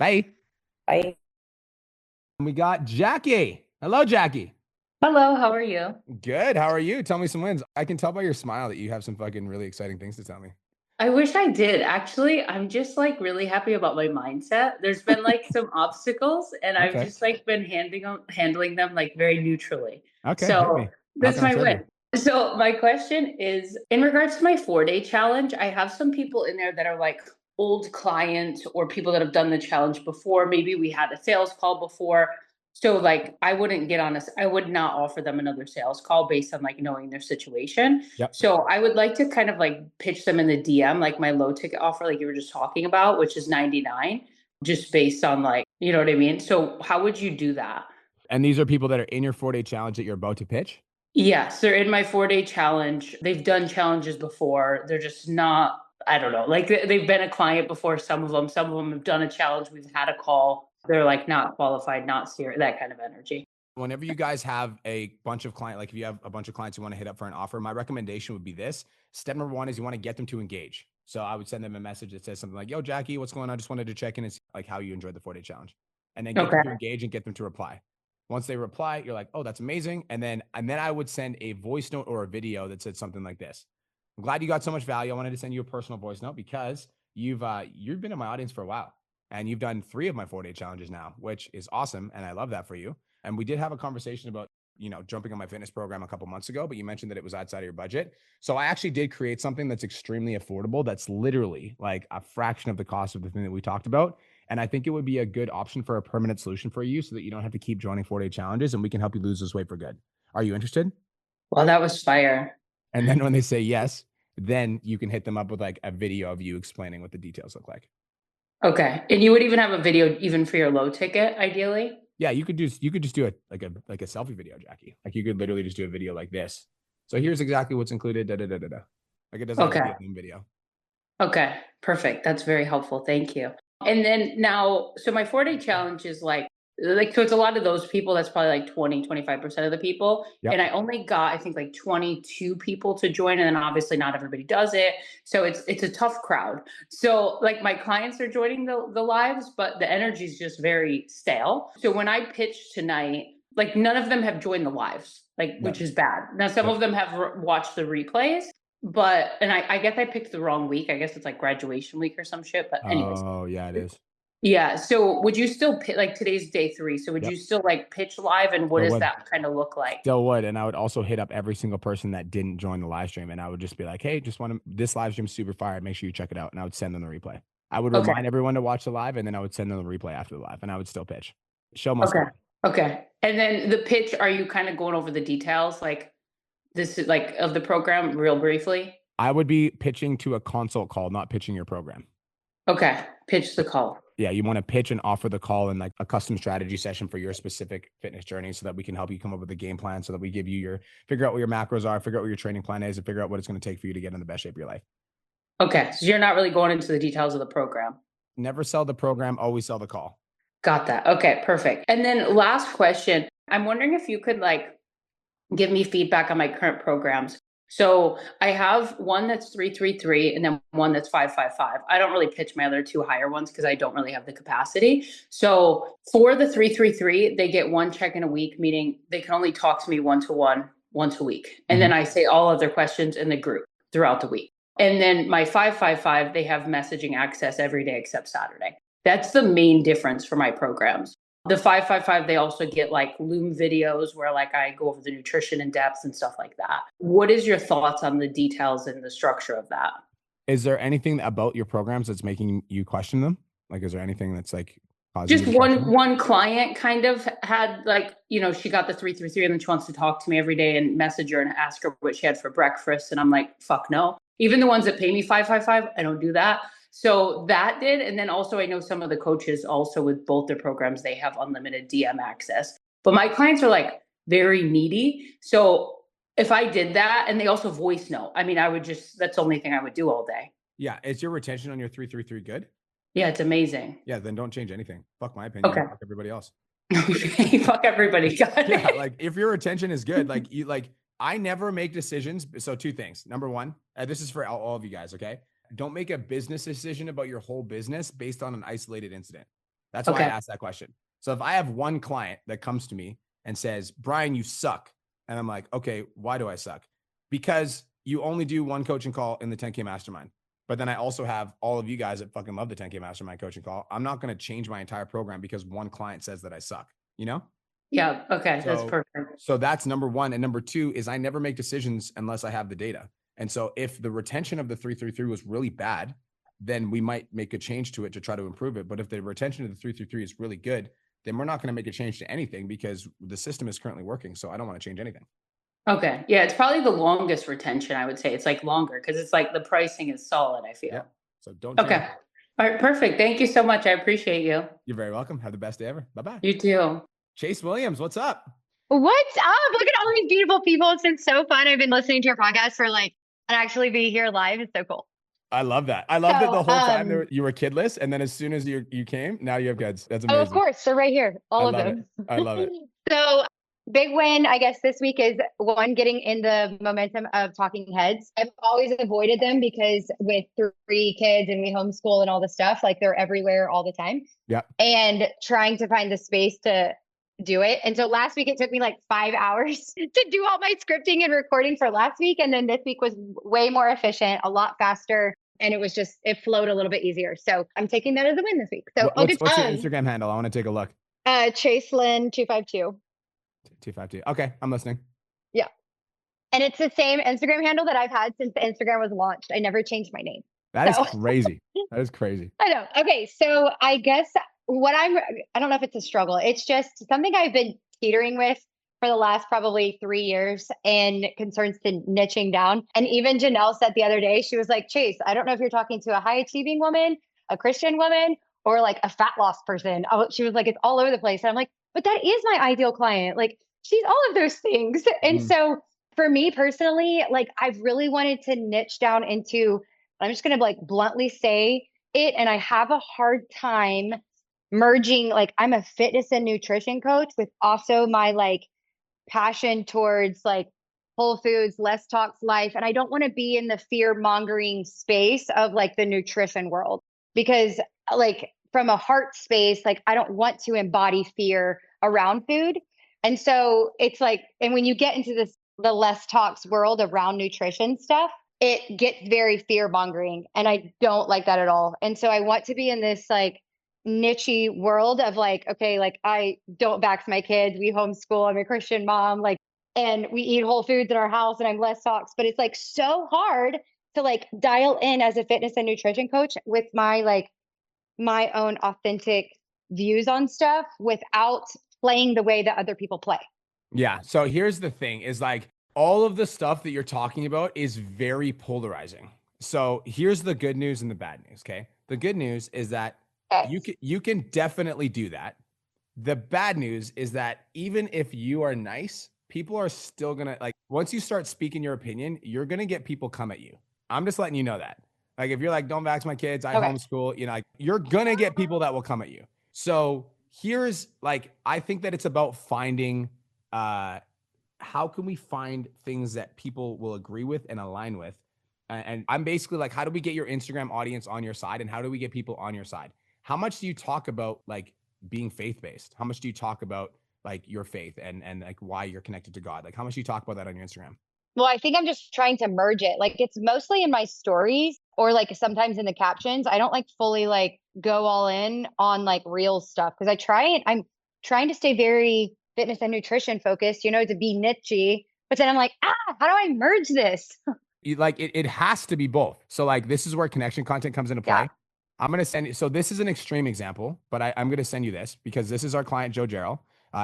Bye. Bye. We got Jackie. Hello, Jackie. Hello, how are you? Good. How are you? Tell me some wins. I can tell by your smile that you have some fucking really exciting things to tell me. I wish I did. Actually, I'm just like really happy about my mindset. There's been like some obstacles and I've Okay. just like been handling them like very neutrally. Okay. So that's can I my serve win. you? So my question is in regards to my 4-day challenge, I have some people in there that are like old clients or people that have done the challenge before. Maybe we had a sales call before. So like I would not offer them another sales call based on like knowing their situation. Yep. So I would like to kind of like pitch them in the DM, like my low ticket offer, like you were just talking about, which is 99, just based on like, you know what I mean? So how would you do that? And these are people that are in your 4-day challenge that you're about to pitch? Yes, they're in my 4-day challenge. They've done challenges before. They're just not, I don't know, like they've been a client before. Some of them have done a challenge. We've had a call. They're like not qualified, not serious, that kind of energy. Whenever you guys have a bunch of clients, like if you have a bunch of clients you want to hit up for an offer, my recommendation would be this. Step number 1 is you want to get them to engage. So I would send them a message that says something like, yo, Jackie, what's going on? I just wanted to check in and see like how you enjoyed the 4-day challenge. And then get them to engage and get them to reply. Once they reply, you're like, oh, that's amazing. And then I would send a voice note or a video that said something like this. I'm glad you got so much value. I wanted to send you a personal voice note because you've been in my audience for a while. And you've done 3 of my 4-day challenges now, which is awesome. And I love that for you. And we did have a conversation about, jumping on my fitness program a couple months ago, but you mentioned that it was outside of your budget. So I actually did create something that's extremely affordable. That's literally like a fraction of the cost of the thing that we talked about. And I think it would be a good option for a permanent solution for you so that you don't have to keep joining 4-day challenges and we can help you lose this weight for good. Are you interested? Well, that was fire. And then when they say yes, then you can hit them up with like a video of you explaining what the details look like. Okay. And you would even have a video even for your low ticket, ideally? Yeah, you could just do it like a selfie video, Jackie. Like you could literally just do a video like this. So here's exactly what's included. Like it doesn't have to be a video. Okay, perfect. That's very helpful. Thank you. And then now, so my 4-day challenge is like, so it's a lot of those people. That's probably like 20-25% of the people. Yep. And I only got, I think like 22 people to join. And then obviously not everybody does it. So it's a tough crowd. So like my clients are joining the lives, but the energy is just very stale. So when I pitched tonight, like none of them have joined the lives, like, which is bad. Now, some of them have watched the replays, but, and I guess I picked the wrong week. I guess it's like graduation week or some shit, but anyways. Oh yeah, it is. Yeah. So would you still like today's day 3? So would you still like pitch live and what does that kind of look like? Still would. And I would also hit up every single person that didn't join the live stream. And I would just be like, hey, this live stream super fire. Make sure you check it out. And I would send them the replay. I would remind everyone to watch the live and then I would send them the replay after the live and I would still pitch. Show must go. Okay. And then the pitch, are you kind of going over the details like this is like of the program real briefly? I would be pitching to a consult call, not pitching your program. Okay. Pitch the call. Yeah, you want to pitch and offer the call in like a custom strategy session for your specific fitness journey so that we can help you come up with a game plan so that we give you figure out what your macros are, figure out what your training plan is, and figure out what it's going to take for you to get in the best shape of your life. Okay. So you're not really going into the details of the program. Never sell the program, always sell the call. Got that. Okay, perfect. And then last question, I'm wondering if you could like give me feedback on my current programs. So I have one that's 333 and then one that's 555. I don't really pitch my other 2 higher ones because I don't really have the capacity. So for the 333, they get 1 check-in a week, meaning they can only talk to me one-to-one once a week. And then I say all other questions in the group throughout the week. And then my 555, they have messaging access every day except Saturday. That's the main difference for my programs. The 555, they also get like Loom videos where like I go over the nutrition in depth and stuff like that. What is your thoughts on the details and the structure of that? Is there anything about your programs that's making you question them? Like, is there anything that's like just one client kind of had like, she got the 333 and then she wants to talk to me every day and message her and ask her what she had for breakfast. And I'm like, fuck no. Even the ones that pay me 555, I don't do that. So that did. And then also I know some of the coaches also with both their programs, they have unlimited DM access. But my clients are like very needy. So if I did that, and they also voice note, I mean, I would just, that's the only thing I would do all day. Yeah. Is your retention on your 333 good? Yeah, it's amazing. Yeah. Then don't change anything. Fuck my opinion. Okay. Fuck everybody else. Okay, fuck everybody. Got it. Yeah. Like if your retention is good, I never make decisions. So two things. Number one, this is for all of you guys. Okay. Don't make a business decision about your whole business based on an isolated incident. That's why I asked that question. So if I have one client that comes to me and says, Brian, you suck. And I'm like, okay, why do I suck? Because you only do one coaching call in the 10K Mastermind. But then I also have all of you guys that fucking love the 10K Mastermind coaching call. I'm not going to change my entire program because one client says that I suck, you know? Yeah. Okay. That's perfect. So that's number one. And number two is I never make decisions unless I have the data. And so if the retention of the 333 was really bad, then we might make a change to it to try to improve it. But if the retention of the 333 is really good, then we're not going to make a change to anything because the system is currently working. So I don't want to change anything. Okay. Yeah. It's probably the longest retention, I would say. It's like longer because it's like the pricing is solid, I feel. Yeah. So don't change. Okay. All right. Perfect. Thank you so much. I appreciate you. You're very welcome. Have the best day ever. Bye-bye. You too. Chase Williams, what's up? What's up? Look at all these beautiful people. It's been so fun. I've been listening to your podcast for and actually be here live. It's so cool. I love that. I love that the whole time you were kidless. And then as soon as you came, now you have kids. That's amazing. Oh, of course. They're right here. All of them. I love it. So big win, I guess, this week is one, getting in the momentum of talking heads. I've always avoided them because with 3 kids and we homeschool and all the stuff, they're everywhere all the time. Yeah. And trying to find the space to do it. And so last week it took me 5 hours to do all my scripting and recording for last week. And then this week was way more efficient, a lot faster. And it flowed a little bit easier. So I'm taking that as a win this week. So what's your Instagram handle? I want to take a look. Chaselyn252. 252. Okay. I'm listening. Yeah. And it's the same Instagram handle that I've had since the Instagram was launched. I never changed my name. That is crazy. That is crazy. I know. Okay. So I guess I don't know if it's a struggle. It's just something I've been teetering with for the last probably 3 years and concerns to niching down. And even Janelle said the other day, she was like, Chase, I don't know if you're talking to a high achieving woman, a Christian woman, or a fat loss person. She was like, it's all over the place. And I'm like, but that is my ideal client. She's all of those things. And so for me personally, I've really wanted to niche down into, I'm just going to bluntly say it. And I have a hard time merging, I'm a fitness and nutrition coach with also my passion towards whole foods, less tox life. And I don't want to be in the fear mongering space of the nutrition world, because from a heart space, I don't want to embody fear around food. And so it's and when you get into the less tox world around nutrition stuff, it gets very fear mongering. And I don't like that at all. And so I want to be in this niche world of okay, I don't back my kids. We homeschool. I'm a Christian mom, and we eat whole foods in our house and I'm less tox, but it's so hard to dial in as a fitness and nutrition coach with my my own authentic views on stuff without playing the way that other people play. Yeah. So here's the thing is all of the stuff that you're talking about is very polarizing. So here's the good news and the bad news. Okay. The good news is that you can definitely do that. The bad news is that even if you are nice, people are still going to once you start speaking your opinion, you're going to get people come at you. I'm just letting you know that. If you're don't vax my kids, I homeschool, you're going to get people that will come at you. So here's I think that it's about finding, how can we find things that people will agree with and align with? And I'm basically how do we get your Instagram audience on your side? And how do we get people on your side? How much do you talk about being faith-based? How much do you talk about your faith and why you're connected to God? How much do you talk about that on your Instagram? Well, I think I'm just trying to merge it. It's mostly in my stories or sometimes in the captions. I don't fully go all in on real stuff because I'm trying to stay very fitness and nutrition focused, to be niche. But then I'm how do I merge this? It has to be both. So this is where connection content comes into play. Yeah. I'm going to send you. So this is an extreme example, but I'm going to send you this because this is our client, Joe Jarrell.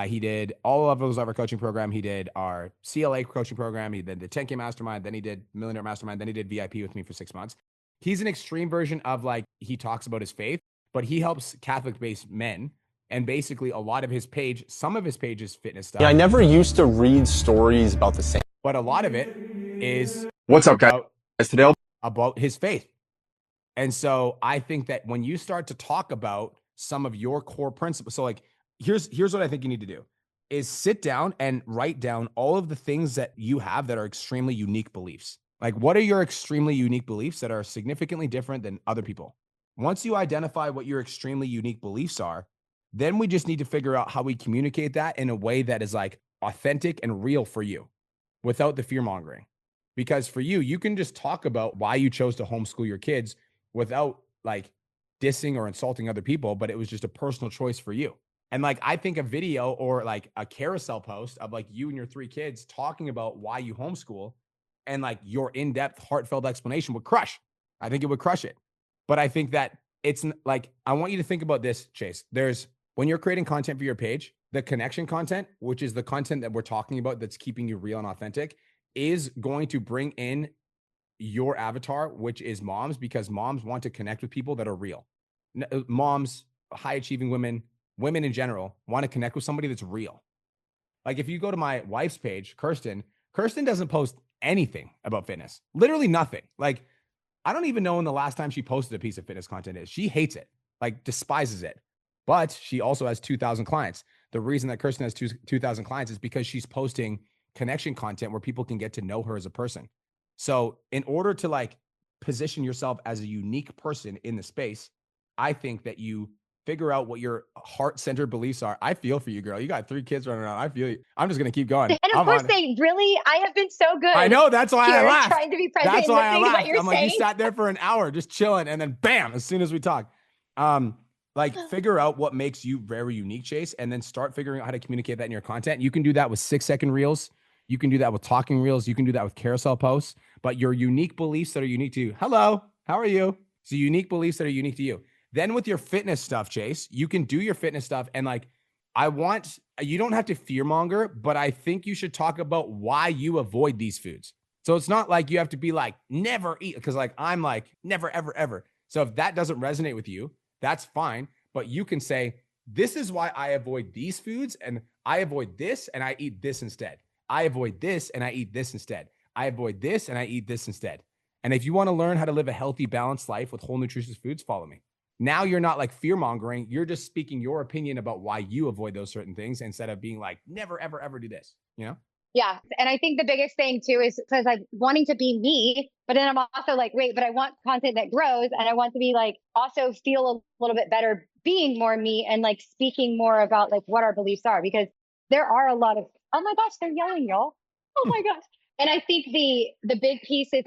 He did all levels of our coaching program. He did our CLA coaching program. He did the 10K Mastermind. Then he did Millionaire Mastermind. Then he did VIP with me for 6 months. He's an extreme version of he talks about his faith, but he helps Catholic-based men And basically a lot of his page, some of his page is fitness stuff. Yeah, I never used to read stories about the same. But a lot of it is What's up, guys? Today about his faith. And so I think that when you start to talk about some of your core principles, so like here's what I think you need to do is sit down and write down all of the things that you have that are extremely unique beliefs. Like, what are your extremely unique beliefs that are significantly different than other people? Once you identify what your extremely unique beliefs are, then we just need to figure out how we communicate that in a way that is like authentic and real for you without the fear mongering. Because for you, you can just talk about why you chose to homeschool your kids without like dissing or insulting other people, but it was just a personal choice for you. And like, I think a video or like a carousel post of like you and your 3 kids talking about why you homeschool and like your in-depth, heartfelt explanation would crush. I think it would crush it. But I think that it's like, I want you to think about this, Chase. When you're creating content for your page, the connection content, which is the content that we're talking about that's keeping you real and authentic, is going to bring in your avatar, which is moms, because moms want to connect with people that are real. Moms, high achieving women in general want to connect with somebody that's real. Like if you go to my wife's page, Kirsten doesn't post anything about fitness, literally nothing. Like I don't even know when the last time she posted a piece of fitness content is. She hates it, like despises it. But she also has 2,000 clients. The reason that Kirsten has 2,000 clients is because she's posting connection content where people can get to know her as a person. So in order to like position yourself as a unique person in the space, I think that you figure out what your heart-centered beliefs are. I feel for you, girl. You got 3 kids running around. I feel you. I'm just going to keep going. And of course I have been so good. I know. That's why I laughed. Trying to be present. That's why I laughed. What you're I'm like, saying. you sat there for an hour just chilling and then bam, as soon as we talk. Like figure out what makes you very unique, Chase, and then start figuring out how to communicate that in your content. You can do that with 6-second reels. You can do that with talking reels. You can do that with carousel posts, but your unique beliefs that are unique to you. Hello, how are you? So unique beliefs that are unique to you. Then with your fitness stuff, Chase, you can do your fitness stuff. And like, you don't have to fearmonger, but I think you should talk about why you avoid these foods. So it's not like you have to be like, never eat. Cause like, I'm like, never, ever, ever. So if that doesn't resonate with you, that's fine. But you can say, this is why I avoid these foods. And I avoid this and I eat this instead. I avoid this and I eat this instead. I avoid this and I eat this instead. And if you want to learn how to live a healthy, balanced life with whole nutritious foods, follow me. Now you're not like fear mongering. You're just speaking your opinion about why you avoid those certain things instead of being like, never, ever, ever do this, you know? Yeah. And I think the biggest thing too is because I'm wanting to be me, but then I'm also like, wait, but I want content that grows and I want to be like, also feel a little bit better being more me and like speaking more about like what our beliefs are, because there are a lot of, oh my gosh, they're yelling, y'all. Oh my gosh. And I think the big piece is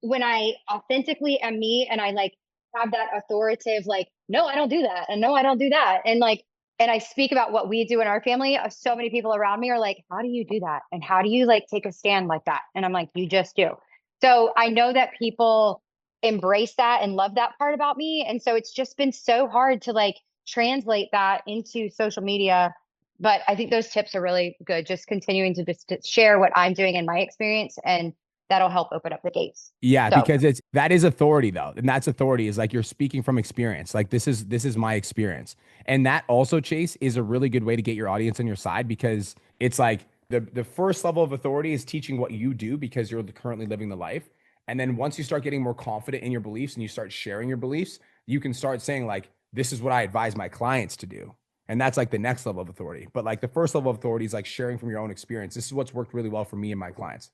when I authentically am me and I like have that authoritative, like, no, I don't do that. And no, I don't do that. And like, and I speak about what we do in our family. So many people around me are like, how do you do that? And how do you like take a stand like that? And I'm like, you just do. So I know that people embrace that and love that part about me. And so it's just been so hard to like translate that into social media. But I think those tips are really good. Just continuing to just share what I'm doing in my experience, and that'll help open up the gates. Yeah, so. Because that is authority though. And that's authority is like you're speaking from experience. Like this is my experience. And that also, Chase, is a really good way to get your audience on your side, because it's like the first level of authority is teaching what you do because you're currently living the life. And then once you start getting more confident in your beliefs and you start sharing your beliefs, you can start saying like, this is what I advise my clients to do. And that's like the next level of authority. But like the first level of authority is like sharing from your own experience. This is what's worked really well for me and my clients.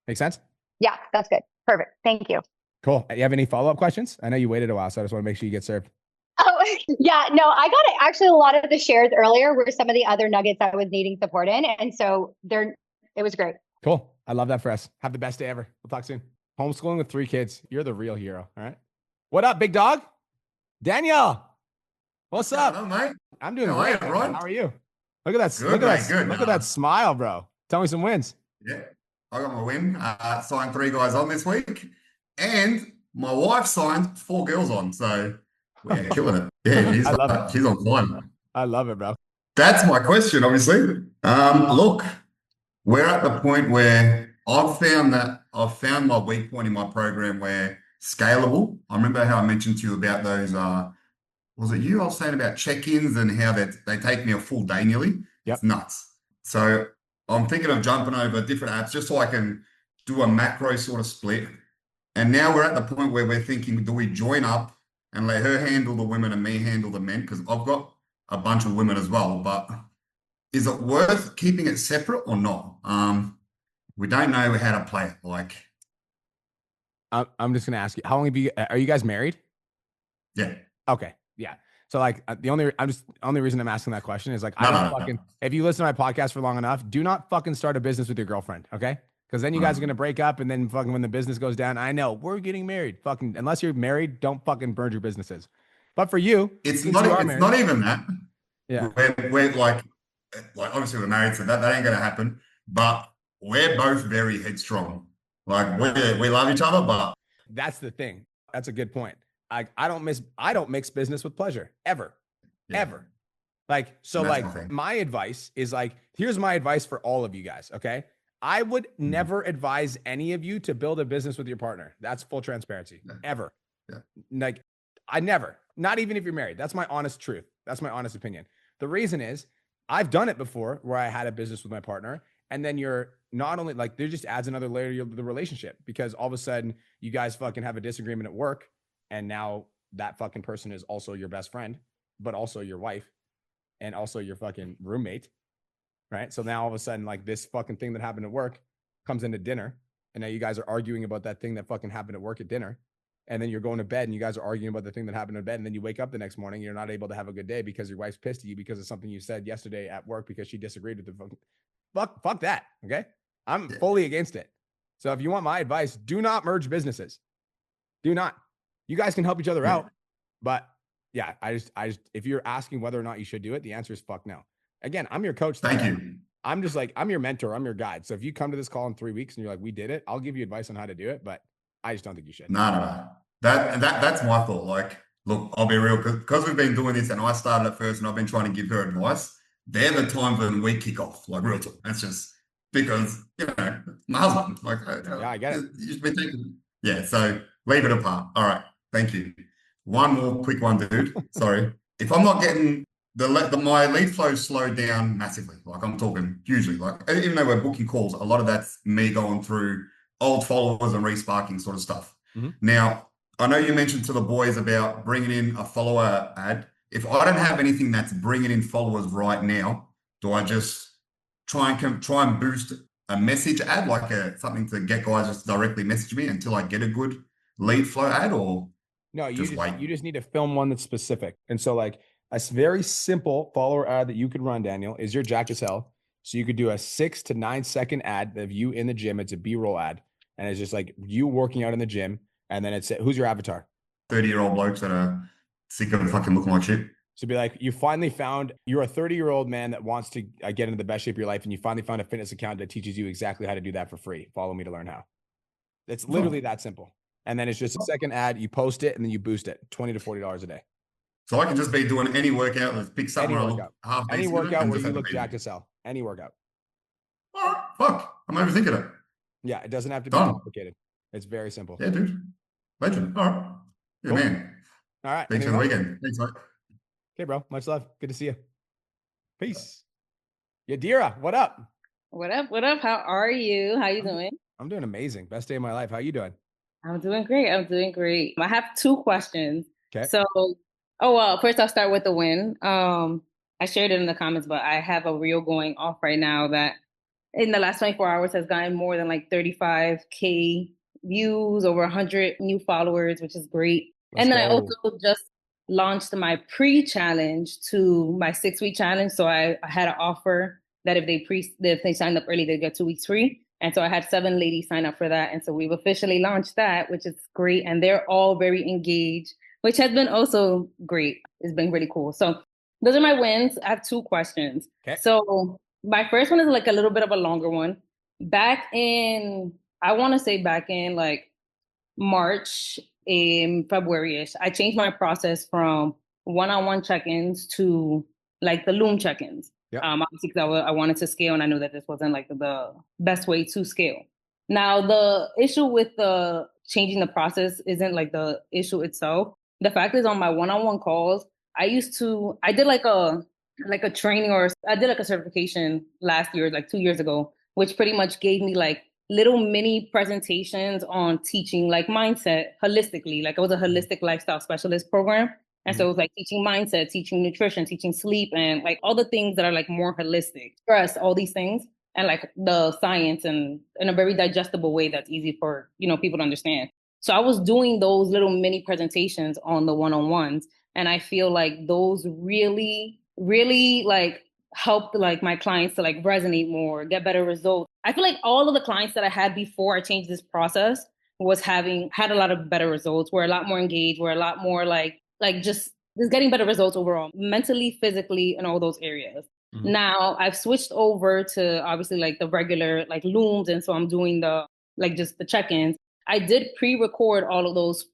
Make sense? Yeah, that's good. Perfect. Thank you. Cool. You have any follow-up questions? I know you waited a while, so I just want to make sure you get served. Oh, yeah. No, I got it. Actually, a lot of the shares earlier were some of the other nuggets I was needing support in. And so it was great. Cool. I love that for us. Have the best day ever. We'll talk soon. Homeschooling with 3 kids. You're the real hero. All right. What up, big dog? Daniel. What's up? Hello, mate. I'm doing great. How are you? Look at that. Good, look at that smile, bro. Tell me some wins. Yeah, I got my win. Signed 3 guys on this week, and my wife signed 4 girls on. So we're killing it. Yeah, she's on fire. I love it, bro. That's my question, obviously. Look, we're at the point where I've found my weak point in my program where scalable. I remember how I mentioned to you about those was it you? I was saying about check-ins and how they take me a full day nearly. Yep. It's nuts. So I'm thinking of jumping over different apps just so I can do a macro sort of split. And now we're at the point where we're thinking, do we join up and let her handle the women and me handle the men? Because I've got a bunch of women as well, but is it worth keeping it separate or not? We don't know how to play it. Like, I'm just gonna ask you, how long are you guys married? yeah. Okay. Yeah. So like the only reason I'm asking that question is like, No. if you listen to my podcast for long enough, do not fucking start a business with your girlfriend. Okay. Because then you guys are going to break up, and then fucking when the business goes down, I know we're getting married. Fucking unless you're married, don't fucking burn your businesses. But for you, it's not even that. Yeah. We're like obviously we're married, so that ain't gonna happen. But we're both very headstrong. Like we love each other, but that's the thing. That's a good point. I don't mix business with pleasure ever. Like, so like my advice is like, here's my advice for all of you guys. Okay. I would never advise any of you to build a business with your partner. That's full transparency. Ever. Yeah. Like I never, not even if you're married. That's my honest truth. That's my honest opinion. The reason is I've done it before where I had a business with my partner, and then you're not only like, there just adds another layer to the relationship, because all of a sudden you guys fucking have a disagreement at work. And now that fucking person is also your best friend, but also your wife and also your fucking roommate. Right. So now all of a sudden, like this fucking thing that happened at work comes into dinner. And now you guys are arguing about that thing that fucking happened at work at dinner. And then you're going to bed and you guys are arguing about the thing that happened in bed. And then you wake up the next morning, you're not able to have a good day because your wife's pissed at you because of something you said yesterday at work because she disagreed with the fuck that. Okay. I'm fully against it. So if you want my advice, do not merge businesses. Do not. You guys can help each other out. But yeah, I just, if you're asking whether or not you should do it, the answer is fuck no. Again, I'm your coach. Thank you. I'm just like, I'm your mentor. I'm your guide. So if you come to this call in 3 weeks and you're like, we did it, I'll give you advice on how to do it. But I just don't think you should. No. That's my thought. Like, look, I'll be real, because we've been doing this and I started at first and I've been trying to give her advice. They're the times when we kick off, like real talk. That's just because, my husband, like, yeah, I get it. You just been thinking, yeah. So leave it apart. All right. Thank you. One more quick one, dude. Sorry. If I'm not getting my lead flow slowed down massively, like I'm talking hugely, like even though we're booking calls, a lot of that's me going through old followers and resparking sort of stuff. Now, I know you mentioned to the boys about bringing in a follower ad. If I don't have anything that's bringing in followers right now, do I just try and boost a message ad, like something to get guys just directly message me until I get a good lead flow ad, or no, you just need to film one that's specific. And so like a very simple follower ad that you could run, Daniel, is your Jack as hell. So you could do a 6 to 9 second ad of you in the gym. It's a B-roll ad. And it's just like you working out in the gym. And then it's, who's your avatar? 30-year-old blokes that are sick of fucking looking like shit. So be like, you finally found, you're a 30-year-old man that wants to get into the best shape of your life. And you finally found a fitness account that teaches you exactly how to do that for free. Follow me to learn how. It's literally that simple. And then it's just a second ad. You post it and then you boost it $20 to $40 a day. So I can just be doing any workout. Let's pick something. Any workout where you look jacked as hell. Any workout. All right, fuck. I'm overthinking it. Yeah, it doesn't have to be complicated. It's very simple. Yeah, dude. Legend. All right. Yeah, cool. Man. All right. Thanks for the weekend. Thanks, mate. Okay, bro. Much love. Good to see you. Peace. Yadira, what up? What up? What up? How are you? How you doing? I'm doing amazing. Best day of my life. How you doing? I'm doing great. I have 2 questions. Okay. So, well, first I'll start with the win. I shared it in the comments, but I have a reel going off right now that in the last 24 hours has gotten more than like 35K views, over 100 new followers, which is great. And then I also just launched my pre-challenge to my 6-week challenge. So I had an offer that if they signed up early, they get 2 weeks free. And so I had 7 ladies sign up for that. And so we've officially launched that, which is great. And they're all very engaged, which has been also great. It's been really cool. So those are my wins. I have 2 questions. Okay. So my first one is like a little bit of a longer one. I want to say back in like March, in February-ish, I changed my process from one-on-one check-ins to like the Loom check-ins. Yep. Obviously, because I wanted to scale, and I knew that this wasn't like the best way to scale. Now, the issue with the changing the process isn't like the issue itself. The fact is, on my one-on-one calls, I did like a training, or I did like a certification last year, like 2 years ago, which pretty much gave me like little mini presentations on teaching like mindset holistically. Like it was a holistic lifestyle specialist program. And so it was like teaching mindset, teaching nutrition, teaching sleep, and like all the things that are like more holistic, stress, all these things, and like the science, and in a very digestible way that's easy for, people to understand. So I was doing those little mini presentations on the one-on-ones. And I feel like those really, really like helped like my clients to like resonate more, get better results. I feel like all of the clients that I had before I changed this process had a lot of better results, were a lot more engaged, were a lot more like just getting better results overall, mentally, physically, and all those areas. Mm-hmm. Now I've switched over to obviously like the regular like Looms. And so I'm doing just the check-ins. I did pre-record all of those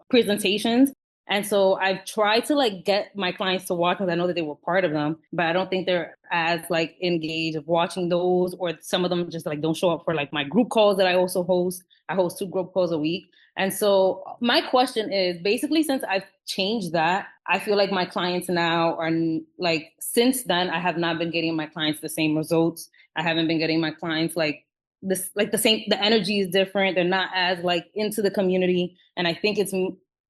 presentations. And so I've tried to like get my clients to watch, because I know that they were part of them, but I don't think they're as like engaged of watching those, or some of them just like don't show up for like my group calls that I also host. I host 2 group calls a week. And so my question is, basically, since I've changed that, I feel like my clients now are like, since then, I have not been getting my clients the same results. I haven't been getting my clients like this, like the same, the energy is different. They're not as like into the community. And I think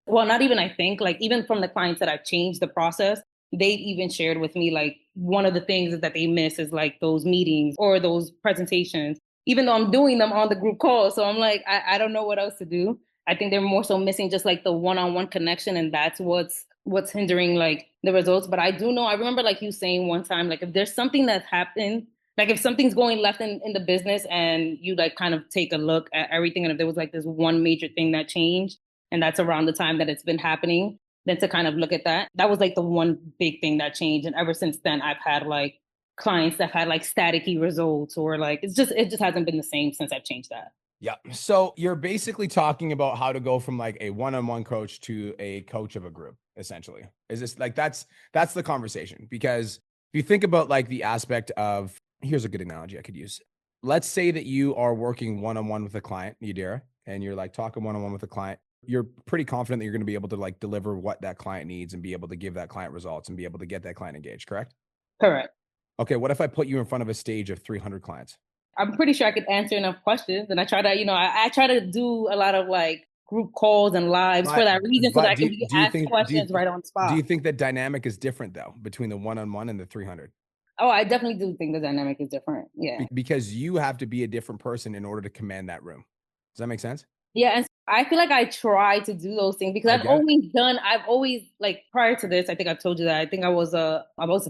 not even I think, like even from the clients that I've changed the process, they've even shared with me like one of the things that they miss is like those meetings or those presentations, even though I'm doing them on the group call. So I'm like, I don't know what else to do. I think they're more so missing just like the one-on-one connection, and that's what's hindering like the results. But I do know, I remember like you saying one time, like if there's something that's happened, like if something's going left in the business and you like kind of take a look at everything, and if there was like this one major thing that changed, and that's around the time that it's been happening, then to kind of look at that. That was like the one big thing that changed. And ever since then, I've had like clients that had like staticky results, or like it just hasn't been the same since I've changed that. Yeah. So you're basically talking about how to go from like a one-on-one coach to a coach of a group, essentially. Is this like, that's the conversation? Because if you think about like the aspect of, here's a good analogy I could use. Let's say that you are working one-on-one with a client, Yadira, and you're like talking one-on-one with a client. You're pretty confident that you're going to be able to like deliver what that client needs and be able to give that client results and be able to get that client engaged, correct? Correct. Okay. What if I put you in front of a stage of 300 clients? I'm pretty sure I could answer enough questions. And I try to, I try to do a lot of like group calls and lives for that reason, so that I can be asked questions right on the spot. Do you think that dynamic is different though, between the one-on-one and the 300? Oh, I definitely do think the dynamic is different. Yeah. Because you have to be a different person in order to command that room. Does that make sense? Yeah. And I feel like I try to do those things because I've always like, prior to this, I think I told you that I think I was a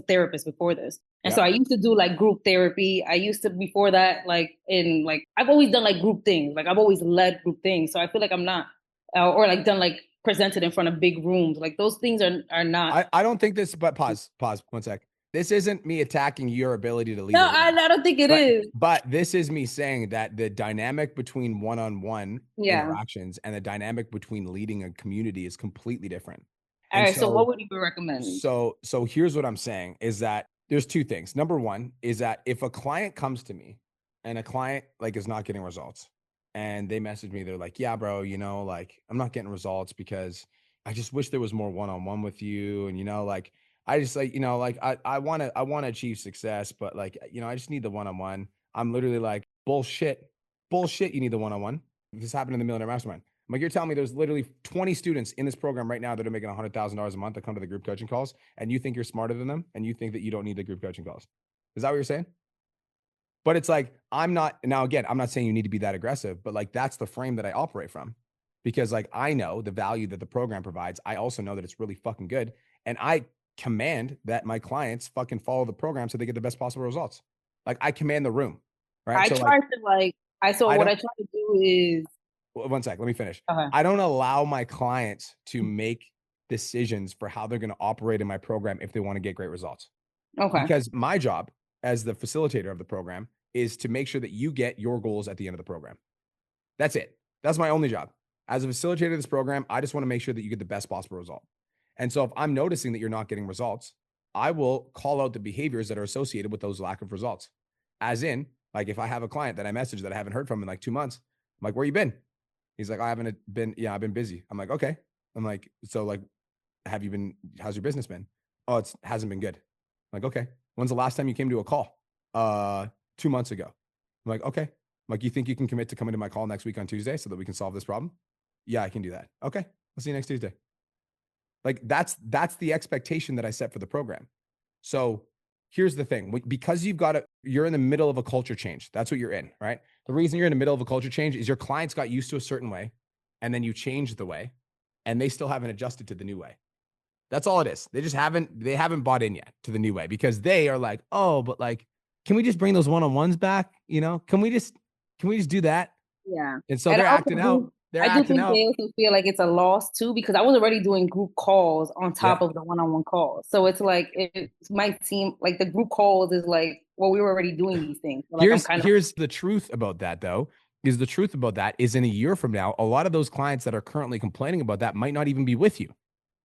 therapist before this. And so I used to do like group therapy. I used to, before that, I've always done like group things. Like I've always led group things. So I feel like I'm not, or like done like presented in front of big rooms. Like those things are not. I don't think this, but pause 1 sec. This isn't me attacking your ability to lead. No, I don't think it is. But this is me saying that the dynamic between one-on-one interactions and the dynamic between leading a community is completely different. All right. So what would you recommend? So here's what I'm saying is that there's 2 things. Number 1 is that if a client comes to me and a client like is not getting results and they message me, they're like, yeah, bro, like I'm not getting results because I just wish there was more one-on-one with you. And, like, I just like, I want to achieve success, but like, I just need the one-on-one. I'm literally like, bullshit. You need the one-on-one. This happened in the Millionaire Mastermind. I'm like, you're telling me there's literally 20 students in this program right now that are making $100,000 a month that come to the group coaching calls, and you think you're smarter than them, and you think that you don't need the group coaching calls. Is that what you're saying? But it's like, I'm not saying you need to be that aggressive, but like, that's the frame that I operate from, because like, I know the value that the program provides. I also know that it's really fucking good. And I command that my clients fucking follow the program so they get the best possible results. Like I command the room, right? What I try to do is, 1 sec, let me finish. I don't allow my clients to make decisions for how they're going to operate in my program if they want to get great results. Okay. Because my job as the facilitator of the program is to make sure that you get your goals at the end of the program. That's it. That's my only job. As a facilitator of this program, I just want to make sure that you get the best possible result. And so if I'm noticing that you're not getting results, I will call out the behaviors that are associated with those lack of results. As in, like if I have a client that I message that I haven't heard from in like 2 months, I'm like, where you been? He's like, I've been busy. I'm like, okay. I'm like, so like, how's your business been? Oh, it hasn't been good. I'm like, okay. When's the last time you came to a call? 2 months ago. I'm like, okay. I'm like, you think you can commit to coming to my call next week on Tuesday so that we can solve this problem? Yeah, I can do that. Okay. I'll see you next Tuesday. Like that's the expectation that I set for the program. So here's the thing, because you're in the middle of a culture change. That's what you're in, right? The reason you're in the middle of a culture change is your clients got used to a certain way and then you changed the way and they still haven't adjusted to the new way. That's all it is. They haven't bought in yet to the new way because they are like, oh, but like, can we just bring those one-on-ones back? You know, can we just do that? Yeah. And so And they're I also acting do- out. They're I do acting think out. they also feel like it's a loss too, because I was already doing group calls on top Yeah. of the one-on-one calls. So it's like, it might seem like the group calls is like, well, we were already doing these things. So like Here's the truth about that though, is in a year from now, a lot of those clients that are currently complaining about that might not even be with you.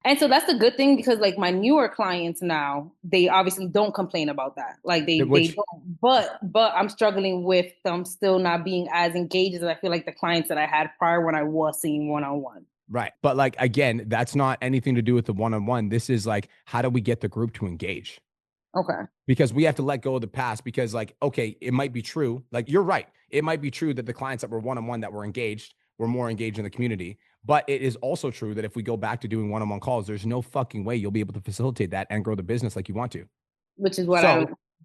And so that's the good thing, because like my newer clients now, they obviously don't complain about that. Like they don't, but I'm struggling with them still not being as engaged as I feel like the clients that I had prior when I was seeing one-on-one. Right. But like, again, that's not anything to do with the one-on-one. This is like, how do we get the group to engage? Okay. Because we have to let go of the past because like, okay, it might be true. Like you're right. It might be true that the clients that were one-on-one that were engaged were more engaged in the community. But it is also true that if we go back to doing one-on-one calls, there's no fucking way you'll be able to facilitate that and grow the business like you want to. Which is what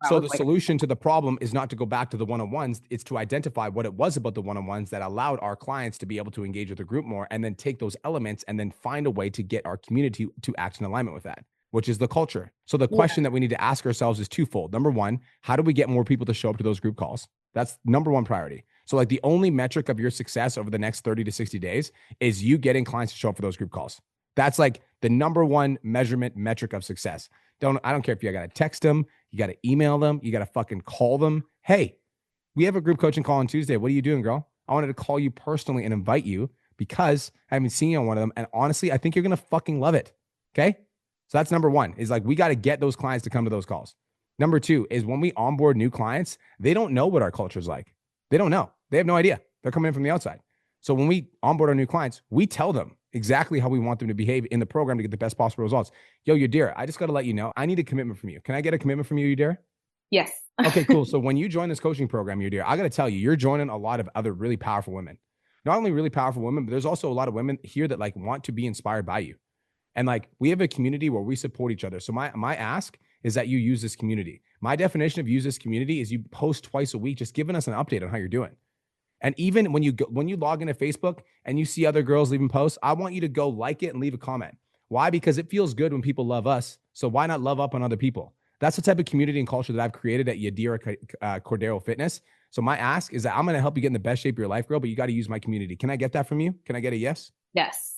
So the solution to the problem is not to go back to the one-on-ones. It's to identify what it was about the one-on-ones that allowed our clients to be able to engage with the group more, and then take those elements and then find a way to get our community to act in alignment with that, which is the culture. So the question that we need to ask ourselves is twofold. Number one, how do we get more people to show up to those group calls? That's number one priority. So like the only metric of your success over the next 30 to 60 days is you getting clients to show up for those group calls. That's like the number one metric of success. I don't care if you got to text them, you got to email them, you got to fucking call them. Hey, we have a group coaching call on Tuesday. What are you doing, girl? I wanted to call you personally and invite you because I haven't seen you on one of them. And honestly, I think you're going to fucking love it. Okay. So that's number one, is like, we got to get those clients to come to those calls. Number two is when we onboard new clients, they don't know what our culture is like. They don't know. They have no idea. They're coming in from the outside. So when we onboard our new clients, we tell them exactly how we want them to behave in the program to get the best possible results. Yo, Yadira, I just got to let you know, I need a commitment from you. Can I get a commitment from you, Yadira? Yes. Okay, cool. So when you join this coaching program, Yadira, I got to tell you, you're joining a lot of other really powerful women. Not only really powerful women, but there's also a lot of women here that like want to be inspired by you. And like, we have a community where we support each other. So my ask is that you use this community. My definition of use this community is you post twice a week, just giving us an update on how you're doing. And even when you log into Facebook and you see other girls leaving posts, I want you to go like it and leave a comment. Why? Because it feels good when people love us. So why not love up on other people? That's the type of community and culture that I've created at Yadira Cordero Fitness. So my ask is that I'm going to help you get in the best shape of your life, girl, but you got to use my community. Can I get that from you? Can I get a yes? Yes.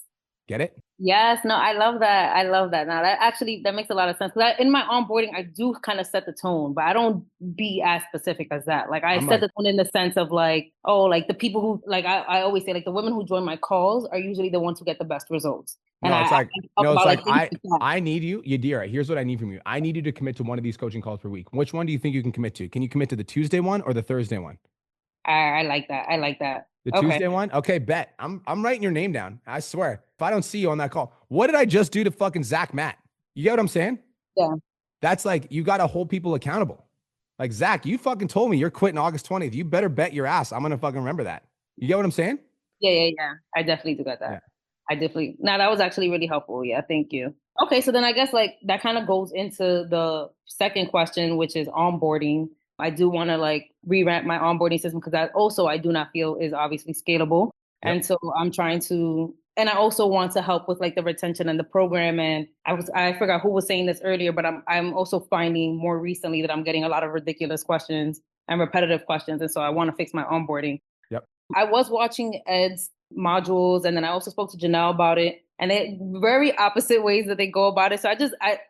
Get it? Yes. No, I love that. I love that. Now that makes a lot of sense. Because in my onboarding, I do kind of set the tone, but I don't be as specific as that. Like I set the tone in the sense of like, oh, like the people who, like I always say, like the women who join my calls are usually the ones who get the best results. And I need you, Yadira. Here's what I need from you. I need you to commit to one of these coaching calls per week. Which one do you think you can commit to? Can you commit to the Tuesday one or the Thursday one? I like that. I like that. The Tuesday one? Okay, bet. I'm writing your name down. I swear. If I don't see you on that call, what did I just do to fucking Zach Matt? You get what I'm saying? Yeah. That's like, you got to hold people accountable. Like, Zach, you fucking told me you're quitting August 20th. You better bet your ass I'm going to fucking remember that. You get what I'm saying? Yeah. I definitely do get that. Yeah. I definitely. Now that was actually really helpful. Yeah, thank you. Okay, so then I guess like that kind of goes into the second question, which is onboarding. I do want to like revamp my onboarding system because that also I do not feel is obviously scalable. Yep. And so I'm trying to, and I also want to help with like the retention and the program. And I forgot who was saying this earlier, but I'm also finding more recently that I'm getting a lot of ridiculous questions and repetitive questions. And so I want to fix my onboarding. Yep. I was watching Ed's modules, and then I also spoke to Janelle about it, and they very opposite ways that they go about it. So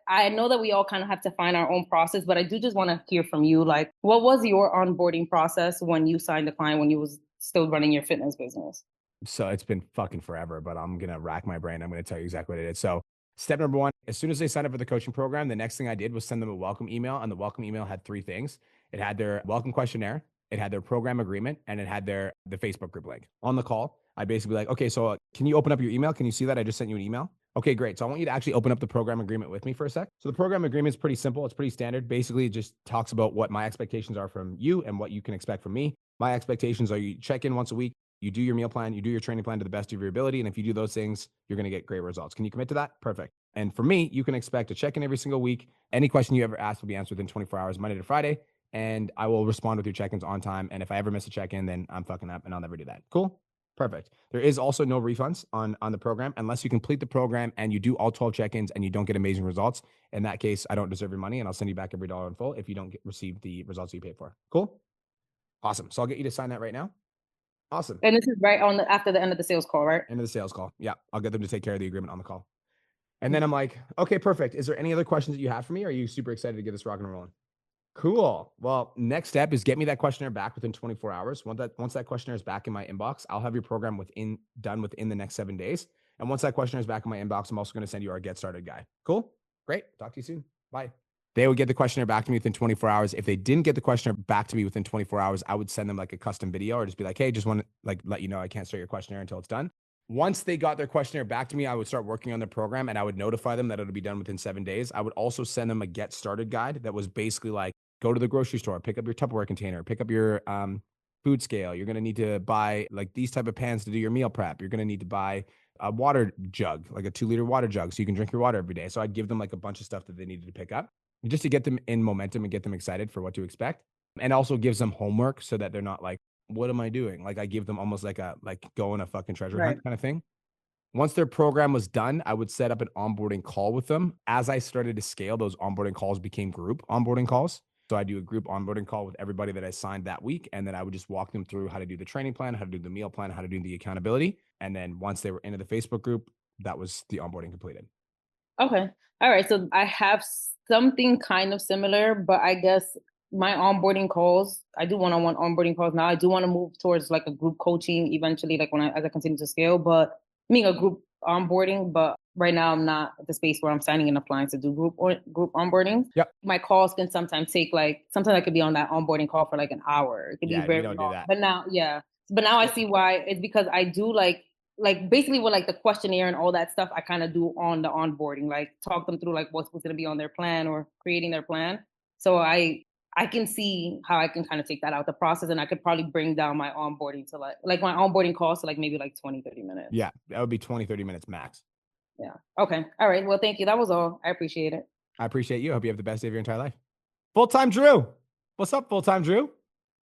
I know that we all kind of have to find our own process, but I do just want to hear from you. Like, what was your onboarding process when you signed a client, when you was still running your fitness business? So it's been fucking forever, but I'm going to rack my brain. I'm going to tell you exactly what it is. So step number one, as soon as they signed up for the coaching program, the next thing I did was send them a welcome email. And the welcome email had three things. It had their welcome questionnaire, it had their program agreement, and it had the Facebook group link. On the call, I basically like, okay, so can you open up your email? Can you see that? I just sent you an email. Okay, great. So I want you to actually open up the program agreement with me for a sec. So the program agreement is pretty simple. It's pretty standard. Basically, it just talks about what my expectations are from you and what you can expect from me. My expectations are you check in once a week, you do your meal plan, you do your training plan to the best of your ability. And if you do those things, you're going to get great results. Can you commit to that? Perfect. And for me, you can expect a check-in every single week. Any question you ever ask will be answered within 24 hours, Monday to Friday. And I will respond with your check-ins on time. And if I ever miss a check-in, then I'm fucking up and I'll never do that. Cool? Perfect. There is also no refunds on the program unless you complete the program and you do all 12 check-ins and you don't get amazing results. In that case, I don't deserve your money and I'll send you back every dollar in full if you don't receive the results you paid for. Cool? Awesome. So I'll get you to sign that right now. Awesome. And this is right on after the end of the sales call, right? End of the sales call. Yeah. I'll get them to take care of the agreement on the call. And then I'm like, okay, perfect. Is there any other questions that you have for me? Or are you super excited to get this rocking and rolling? Cool. Well, next step is get me that questionnaire back within 24 hours. Once that questionnaire is back in my inbox, I'll have your program done within the next 7 days. And once that questionnaire is back in my inbox, I'm also going to send you our get started guide. Cool. Great. Talk to you soon. Bye. They would get the questionnaire back to me within 24 hours. If they didn't get the questionnaire back to me within 24 hours, I would send them like a custom video or just be like, hey, just want to like let you know I can't start your questionnaire until it's done. Once they got their questionnaire back to me, I would start working on the program and I would notify them that it'll be done within 7 days. I would also send them a get started guide that was basically like, go to the grocery store, pick up your Tupperware container, pick up your food scale. You're going to need to buy like these type of pans to do your meal prep. You're going to need to buy a water jug, like a 2-liter water jug, so you can drink your water every day. So I'd give them like a bunch of stuff that they needed to pick up just to get them in momentum and get them excited for what to expect. And also gives them homework so that they're not like, what am I doing? Like I give them almost like go on a fucking treasure hunt kind of thing. Once their program was done, I would set up an onboarding call with them. As I started to scale, those onboarding calls became group onboarding calls. So I do a group onboarding call with everybody that I signed that week. And then I would just walk them through how to do the training plan, how to do the meal plan, how to do the accountability. And then once they were into the Facebook group, that was the onboarding completed. Okay. All right. So I have something kind of similar, but I guess my onboarding calls, I do one-on-one onboarding calls now. I do want to move towards like a group coaching eventually, like as I continue to scale, but a group onboarding, but right now I'm not at the space where I'm signing and applying to do group onboarding. Yep. My calls can sometimes take sometimes I could be on that onboarding call for like an hour. It could be very long. Do that. But now I see why. It's because I do like basically with like the questionnaire and all that stuff, I kind of do on the onboarding, like talk them through like what's going to be on their plan or creating their plan. So I can see how I can kind of take that out the process, and I could probably bring down my onboarding to like my onboarding costs to like maybe like 20-30 minutes. Yeah, that would be 20-30 minutes max. Yeah. Okay. All right. Well, thank you. That was all. I appreciate it. I appreciate you. I hope you have the best day of your entire life. Full-time Drew. What's up, full-time Drew?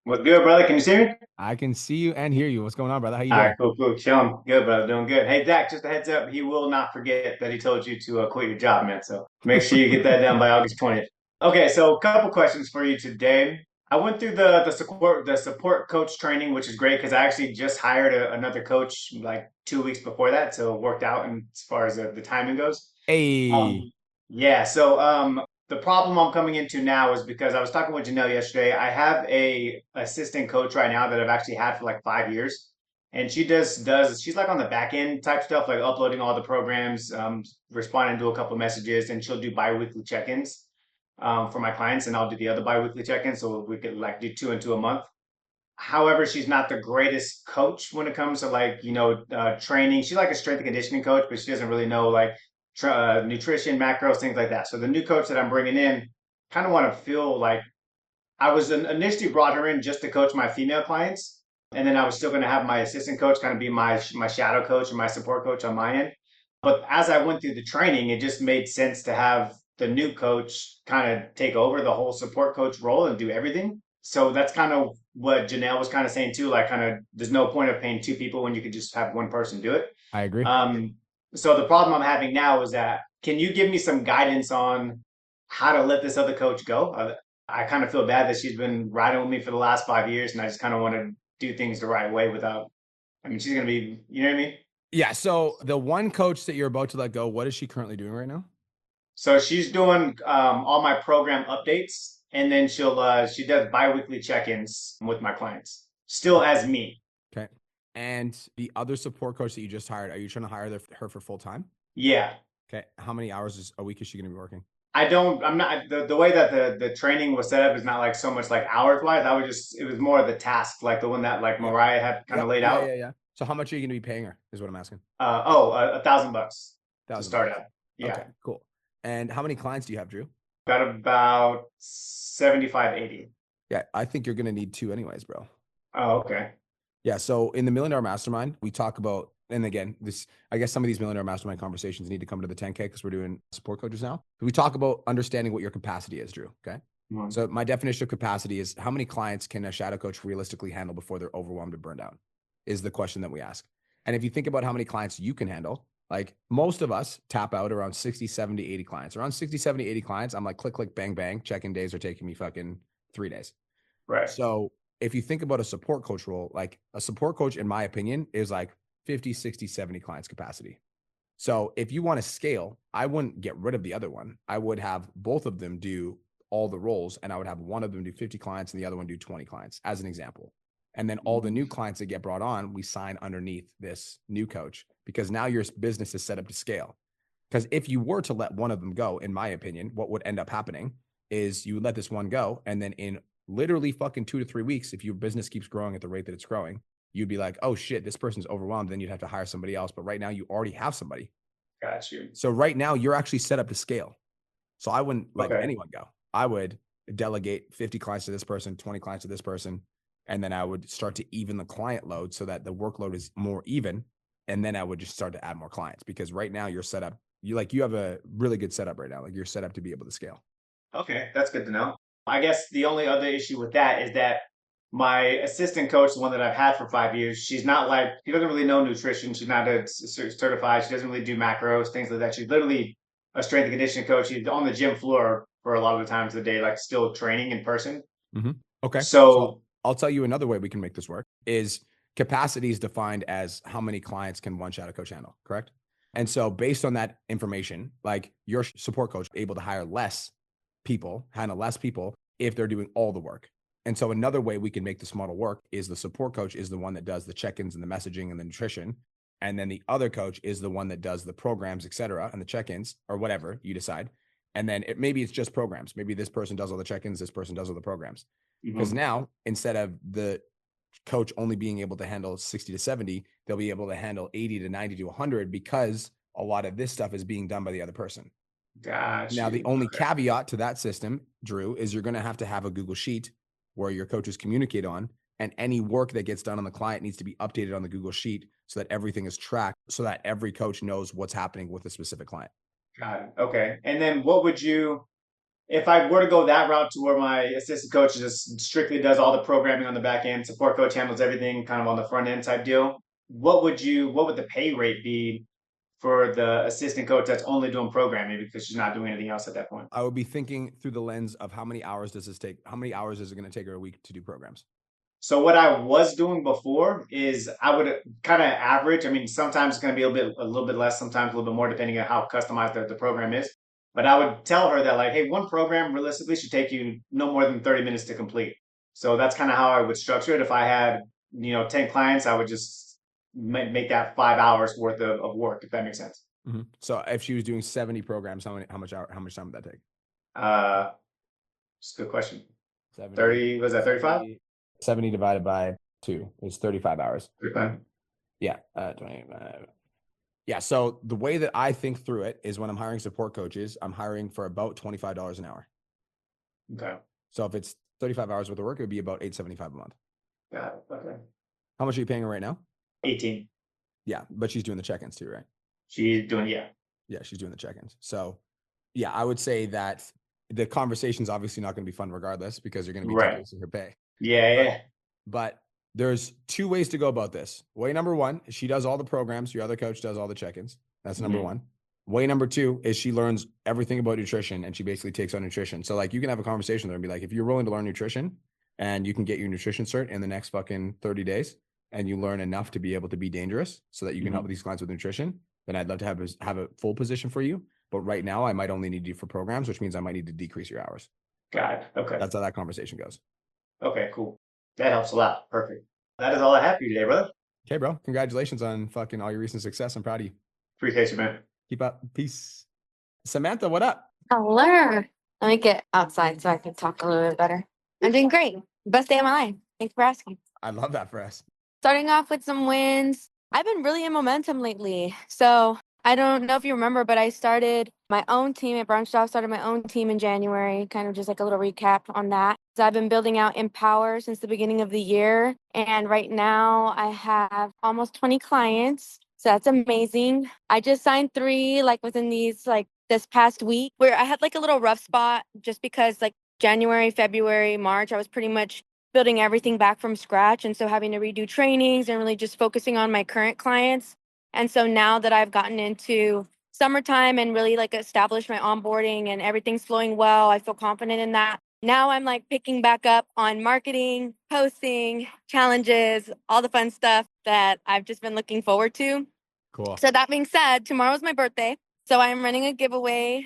What's good, brother? Can you see me? I can see you and hear you. What's going on, brother? How you All doing? right, cool. Chilling. Good, brother. Doing good. Hey, Dak, just a heads up. He will not forget that he told you to quit your job, man. So make sure you get that done by August 20th. Okay, so a couple questions for you today. I went through the support coach training, which is great because I actually just hired another coach like 2 weeks before that, so it worked out as far as the timing goes. Hey. Yeah. So the problem I'm coming into now is because I was talking with Janelle yesterday. I have a assistant coach right now that I've actually had for like 5 years, and she does she's like on the back end type stuff, like uploading all the programs, responding to a couple of messages, and she'll do biweekly check-ins for my clients, and I'll do the other biweekly check-ins, so we could like do 2 and 2 a month. However, she's not the greatest coach when it comes to like training. She's like a strength and conditioning coach, but she doesn't really know like nutrition, macros, things like that. So the new coach that I'm bringing in kind of want to feel like I was initially brought her in just to coach my female clients, and then I was still going to have my assistant coach kind of be my shadow coach and my support coach on my end. But as I went through the training, it just made sense to have the new coach kind of take over the whole support coach role and do everything. So that's kind of what Janelle was kind of saying too, like kind of there's no point of paying 2 people when you could just have one person do it. I agree. So the problem I'm having now is that, can you give me some guidance on how to let this other coach go? I kind of feel bad that she's been riding with me for the last 5 years, and I just kind of want to do things the right way without, she's going to be, you know what I mean? Yeah. So the one coach that you're about to let go, what is she currently doing right now? So she's doing all my program updates, and then she does biweekly check-ins with my clients, still as me. Okay. And the other support coach that you just hired, are you trying to hire her for full time? Yeah. Okay. How many hours a week is she going to be working? I'm not, the way that the training was set up is not like so much like hours wise. It was more of the task, like the one that like Mariah had kind of laid out. Yeah. So how much are you going to be paying her is what I'm asking. $1,000. to start out. Yeah. Okay, cool. And how many clients do you have, Drew? Got about 75, 80. Yeah, I think you're going to need 2 anyways, bro. Oh, okay. Yeah. So in the $1 Million Mastermind, we talk about, and again, I guess some of these $1 Million Mastermind conversations need to come to the 10K because we're doing support coaches now. We talk about understanding what your capacity is, Drew. Okay. Mhm. So my definition of capacity is how many clients can a shadow coach realistically handle before they're overwhelmed and burned out is the question that we ask. And if you think about how many clients you can handle, like most of us tap out around 60, 70, 80 clients. Around 60, 70, 80 clients, I'm like, click, click, bang, bang. Check-in days are taking me fucking 3 days. Right. So if you think about a support coach role, like a support coach, in my opinion, is like 50, 60, 70 clients capacity. So if you want to scale, I wouldn't get rid of the other one. I would have both of them do all the roles, and I would have one of them do 50 clients and the other one do 20 clients as an example. And then all the new clients that get brought on, we sign underneath this new coach because now your business is set up to scale. Because if you were to let one of them go, in my opinion, what would end up happening is you would let this one go. And then in literally fucking 2 to 3 weeks, if your business keeps growing at the rate that it's growing, you'd be like, oh shit, this person's overwhelmed. Then you'd have to hire somebody else. But right now you already have somebody. Got you. So right now you're actually set up to scale. So I wouldn't let Okay. anyone go. I would delegate 50 clients to this person, 20 clients to this person. And then I would start to even the client load so that the workload is more even. And then I would just start to add more clients because right now you're set up. You have a really good setup right now. Like you're set up to be able to scale. Okay, that's good to know. I guess the only other issue with that is that my assistant coach, the one that I've had for 5 years, she doesn't really know nutrition. She's not certified. She doesn't really do macros, things like that. She's literally a strength and conditioning coach. She's on the gym floor for a lot of the times of the day, like still training in person. Mm-hmm. Okay. So I'll tell you another way we can make this work is capacity is defined as how many clients can one shadow coach handle, correct? And so based on that information, like your support coach able to handle less people if they're doing all the work. And so another way we can make this model work is the support coach is the one that does the check-ins and the messaging and the nutrition. And then the other coach is the one that does the programs, et cetera, and the check-ins or whatever you decide. And then maybe it's just programs. Maybe this person does all the check-ins, this person does all the programs. Because now, instead of the coach only being able to handle 60 to 70, they'll be able to handle 80 to 90 to 100 because a lot of this stuff is being done by the other person. Gotcha. Now, the only caveat to that system, Drew, is you're going to have a Google Sheet where your coaches communicate on, and any work that gets done on the client needs to be updated on the Google Sheet so that everything is tracked so that every coach knows what's happening with a specific client. Got it. Okay. And then if I were to go that route to where my assistant coach just strictly does all the programming on the back end, support coach handles everything kind of on the front end type deal, what would the pay rate be for the assistant coach that's only doing programming because she's not doing anything else at that point? I would be thinking through the lens of how many hours does this take? How many hours is it going to take her a week to do programs? So what I was doing before is I would kind of average. I mean, sometimes it's going to be a little bit less, sometimes a little bit more, depending on how customized the program is. But I would tell her that like, hey, one program realistically should take you no more than 30 minutes to complete. So that's kind of how I would structure it. If I had, 10 clients, I would just make that 5 hours worth of work, if that makes sense. Mm-hmm. So if she was doing 70 programs, how much time would that take? It's a good question. 70, 30, was that 35? 70 divided by 2 is 35 hours. 35. Yeah. 25. Yeah. So the way that I think through it is when I'm hiring support coaches, I'm hiring for about $25 an hour. Okay. So if it's 35 hours worth of work, it would be about $875 a month. Got it. Okay. How much are you paying her right now? 18. Yeah. But she's doing the check-ins too, right? She's doing, yeah. Yeah. She's doing the check-ins. So yeah, I would say that the conversation's obviously not going to be fun regardless because you're going to be decreasing her pay. Yeah. But there's 2 ways to go about this. Way number 1, she does all the programs. Your other coach does all the check-ins. That's number 1. Way number 2 is she learns everything about nutrition and she basically takes on nutrition. So like you can have a conversation with her and be like, if you're willing to learn nutrition and you can get your nutrition cert in the next fucking 30 days and you learn enough to be able to be dangerous so that you can help these clients with nutrition, then I'd love to have a full position for you. But right now I might only need you for programs, which means I might need to decrease your hours. Got it. Okay. That's how that conversation goes. Okay, cool. That helps a lot. Perfect. That is all I have for you today, brother. Okay, bro. Congratulations on fucking all your recent success. I'm proud of you. Appreciate you, man. Keep up. Peace. Samantha, what up? Hello. Let me get outside so I can talk a little bit better. I'm doing great. Best day of my life. Thanks for asking. I love that for us. Starting off with some wins. I've been really in momentum lately. So I don't know if you remember, but I started my own team at branched off, started my own team in January, kind of just like a little recap on that. So I've been building out Empower since the beginning of the year. And right now I have almost 20 clients. So that's amazing. I just signed 3 like within these like this past week where I had like a little rough spot just because like January, February, March, I was pretty much building everything back from scratch. And so having to redo trainings and really just focusing on my current clients. And so now that I've gotten into summertime and really like established my onboarding and everything's flowing well, I feel confident in that. Now I'm like picking back up on marketing, posting, challenges, all the fun stuff that I've just been looking forward to. Cool. So that being said, tomorrow's my birthday. So I'm running a giveaway,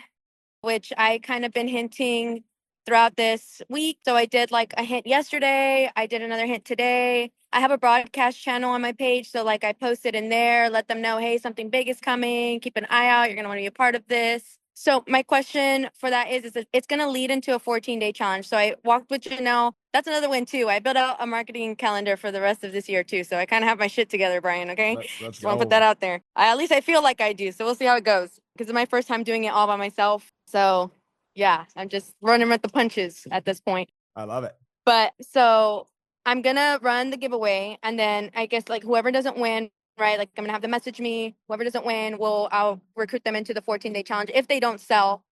which I kind of been hinting throughout this week. So I did like a hint yesterday. I did another hint today. I have a broadcast channel on my page. So like I posted in there, let them know, hey, something big is coming. Keep an eye out. You're going to want to be a part of this. So my question for that is that it's going to lead into a 14-day challenge. So I walked with Janelle. That's another win too. I built out a marketing calendar for the rest of this year too. So I kind of have my shit together, Brian. Okay. Let's Just want to put that out there. At least I feel like I do. So we'll see how it goes because it's my first time doing it all by myself. So yeah, I'm just running with the punches at this point. I love it. But so I'm gonna run the giveaway, and then I guess like whoever doesn't win, right? Like I'm gonna have them message me. Whoever doesn't win, I'll recruit them into the 14-day challenge if they don't sell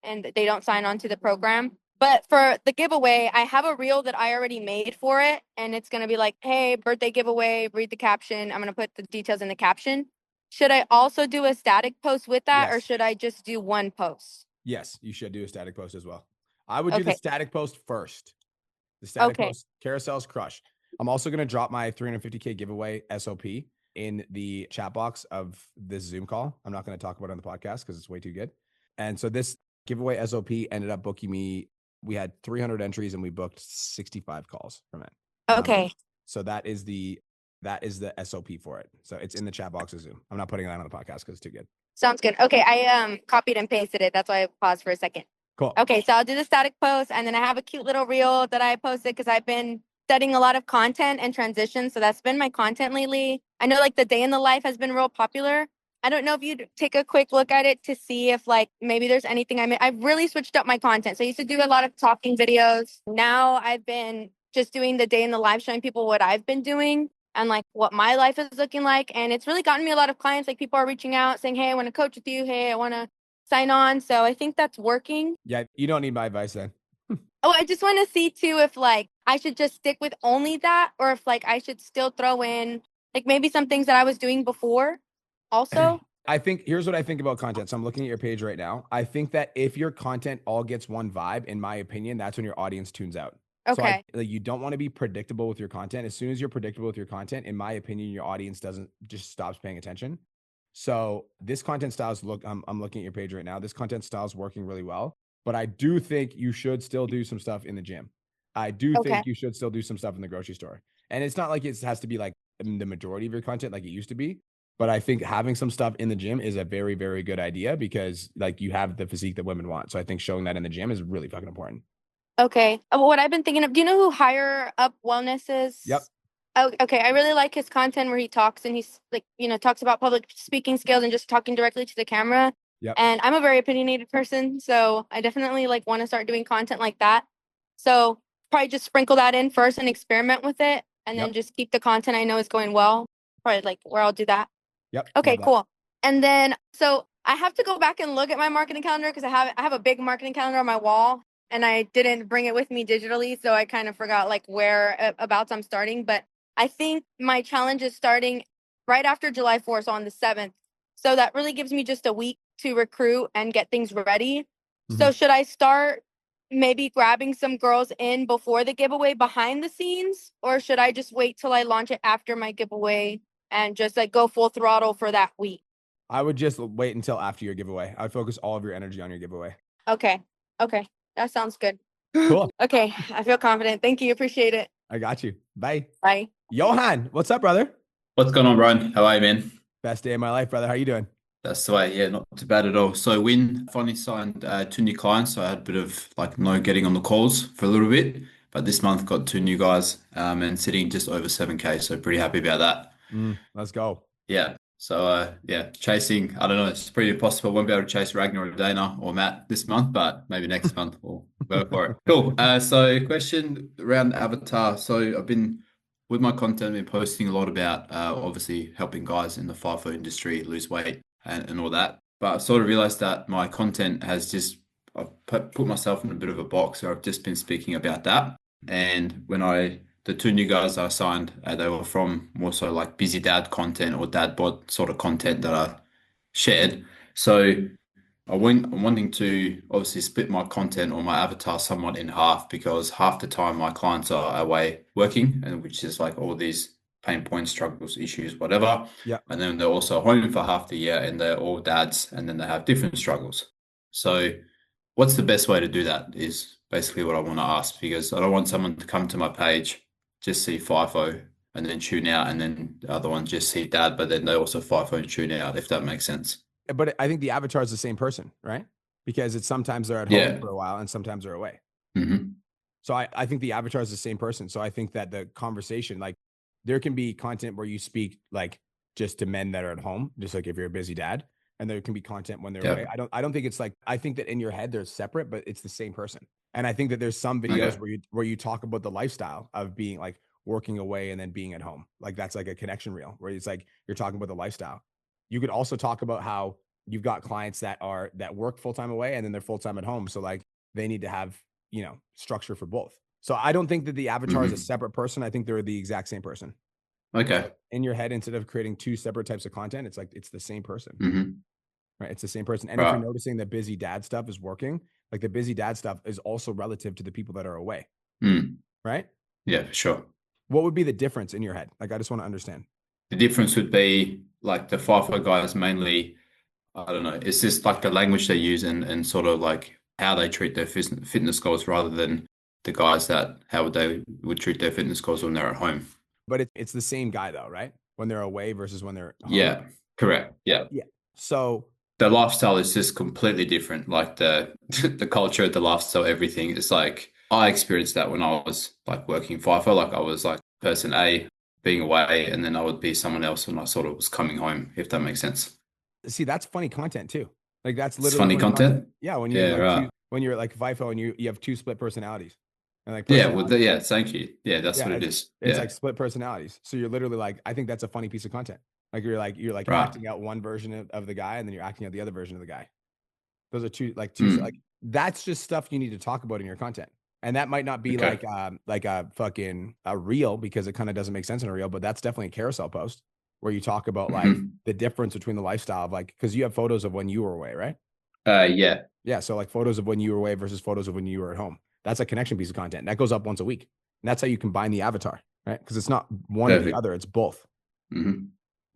and they don't sign on to the program. But for the giveaway, I have a reel that I already made for it, and it's gonna be like, hey, birthday giveaway, read the caption. I'm gonna put the details in the caption. Should I also do a static post with that, or Yes. should I just do one post? Yes, you should do a static post as well. I would do the Okay. static post first. The static Okay. post, carousels crush. I'm also going to drop my 350K giveaway SOP in the chat box of this Zoom call. I'm not going to talk about it on the podcast because it's way too good. And so this giveaway SOP ended up booking me. We had 300 entries and we booked 65 calls from it. Okay. So that is the SOP for it. So it's in the chat box of Zoom. I'm not putting that on the podcast because it's too good. Sounds good. Okay, I copied and pasted it. That's why I paused for a second. Cool. Okay, so I'll do the static post, and then I have a cute little reel that I posted because I've been studying a lot of content and transitions. So that's been my content lately. I know like the day in the life has been real popular. I don't know if you'd take a quick look at it to see if like maybe there's anything I've really switched up my content. So I used to do a lot of talking videos. Now I've been just doing the day in the life, showing people what I've been doing and like what my life is looking like. And it's really gotten me a lot of clients. Like people are reaching out saying, hey, I want to coach with you. Hey, I want to sign on. So I think that's working. Yeah, you don't need my advice then. Oh, I just want to see too if like I should just stick with only that or if like I should still throw in like maybe some things that I was doing before also. I think here's what I think about content. So I'm looking at your page right now. I think that if your content all gets one vibe, in my opinion, that's when your audience tunes out. Okay. So you don't want to be predictable with your content. As soon as you're predictable with your content, in my opinion, your audience just stops paying attention. So this content style is I'm looking at your page right now. This content style is working really well, but I do think you should still do some stuff in the gym. I do think you should still do some stuff in the grocery store. And it's not like it has to be like the majority of your content like it used to be. But I think having some stuff in the gym is a very, very good idea because like you have the physique that women want. So I think showing that in the gym is really fucking important. Okay. What I've been thinking of, do you know who Higher Up Wellness is? Yep. Oh, okay. I really like his content where he talks and he's like, talks about public speaking skills and just talking directly to the camera. Yep. And I'm a very opinionated person. So I definitely like want to start doing content like that. So probably just sprinkle that in first and experiment with it. And then just keep the content I know is going well. Probably like where I'll do that. Yep. Okay, cool. And then, so I have to go back and look at my marketing calendar because I have a big marketing calendar on my wall and I didn't bring it with me digitally. So I kind of forgot like whereabouts I'm starting. But I think my challenge is starting right after July 4th, so on the 7th. So that really gives me just a week to recruit and get things ready. Mm-hmm. So should I start maybe grabbing some girls in before the giveaway behind the scenes? Or should I just wait till I launch it after my giveaway and just like go full throttle for that week? I would just wait until after your giveaway. I would focus all of your energy on your giveaway. Okay. That sounds good. Cool. Okay. I feel confident. Thank you. Appreciate it. I got you. Bye. Bye. Johan, what's up, brother? What's going on, Brian? How are you, man? Best day of my life, brother. How you doing? That's the way. Yeah, not too bad at all. So Win finally signed 2 new clients. So I had a bit of like no getting on the calls for a little bit, but this month got 2 new guys and sitting just over 7K. So pretty happy about that. Let's go. Yeah. So yeah, chasing, I don't know, it's pretty impossible. I won't be able to chase Ragnar or Dana or Matt this month, but maybe next month we'll go for it. Cool. So question around avatar. So I've been with my content, I've been posting a lot about obviously helping guys in the FIFO industry lose weight and all that. But I've sort of realized that my content has just I've put myself in a bit of a box where I've just been speaking about that. And the two new guys I signed, they were from more so like busy dad content or dad bod sort of content that I shared. So I'm wanting to obviously split my content or my avatar somewhat in half because half the time my clients are away working, and which is like all these pain points, struggles, issues, whatever. Yeah. And then they're also home for half the year and they're all dads and then they have different struggles. So what's the best way to do that is basically what I want to ask, because I don't want someone to come to my page, just see FIFO and then tune out, and then the other one just see dad, but then they also FIFO and tune out, if that makes sense. But I think the avatar is the same person, right? Because it's sometimes they're at Yeah. home for a while and sometimes they're away. Mm-hmm. So I think the avatar is the same person. So I think that the conversation, like there can be content where you speak like just to men that are at home, just like if you're a busy dad, and there can be content when they're Yeah. away. I don't think it's like, I think that in your head they're separate, but it's the same person. And I think that there's some videos Okay. where you talk about the lifestyle of being like working away and then being at home. Like that's like a connection reel where it's like you're talking about the lifestyle. You could also talk about how you've got clients that work full-time away and then they're full-time at home. So like they need to have, structure for both. So I don't think that the avatar is a separate person. I think they're the exact same person. Okay. So in your head, instead of creating two separate types of content, it's like, it's the same person, Mm-hmm. right? It's the same person. And if you're Right. noticing that busy dad stuff is working, like the busy dad stuff is also relative to the people that are away, Mm. right? Yeah, for sure. What would be the difference in your head? Like, I just want to understand. The difference would be like the FIFO guys mainly, I don't know, it's just like the language they use and sort of like how they treat their fitness goals rather than the guys how they would treat their fitness goals when they're at home. But it's the same guy though, right? When they're away versus when they're home. Yeah, correct. Yeah. Yeah. So The lifestyle is just completely different. Like the the culture, the lifestyle, everything. It's like I experienced that when I was like working FIFO. Like I was like person A being away, and then I would be someone else when I sort of was coming home, if that makes sense. see, that's funny content too. Like that's It's literally funny content. Yeah, when Yeah, you're like right. when you're like FIFO and you have two split personalities. And like Yeah, well, personalities. yeah, thank you. Yeah, that's Yeah, what it it's is. it's Yeah, like split personalities. So you're literally like, I think that's a funny piece of content. Like you're like right. acting out one version of the guy and then you're acting out the other version of the guy. Those are two like Mm. that's just stuff you need to talk about in your content. And that might not be Okay. like a fucking a reel because it kind of doesn't make sense in a reel, but that's definitely a carousel post where you talk about like Mhm. the difference between the lifestyle of like, because you have photos of when you were away, right? Yeah. Yeah. So like photos of when you were away versus photos of when you were at home. That's a connection piece of content. That goes up once a week. And that's how you combine the avatar, right? Because it's not one or the Perfect. other, it's both. Hmm.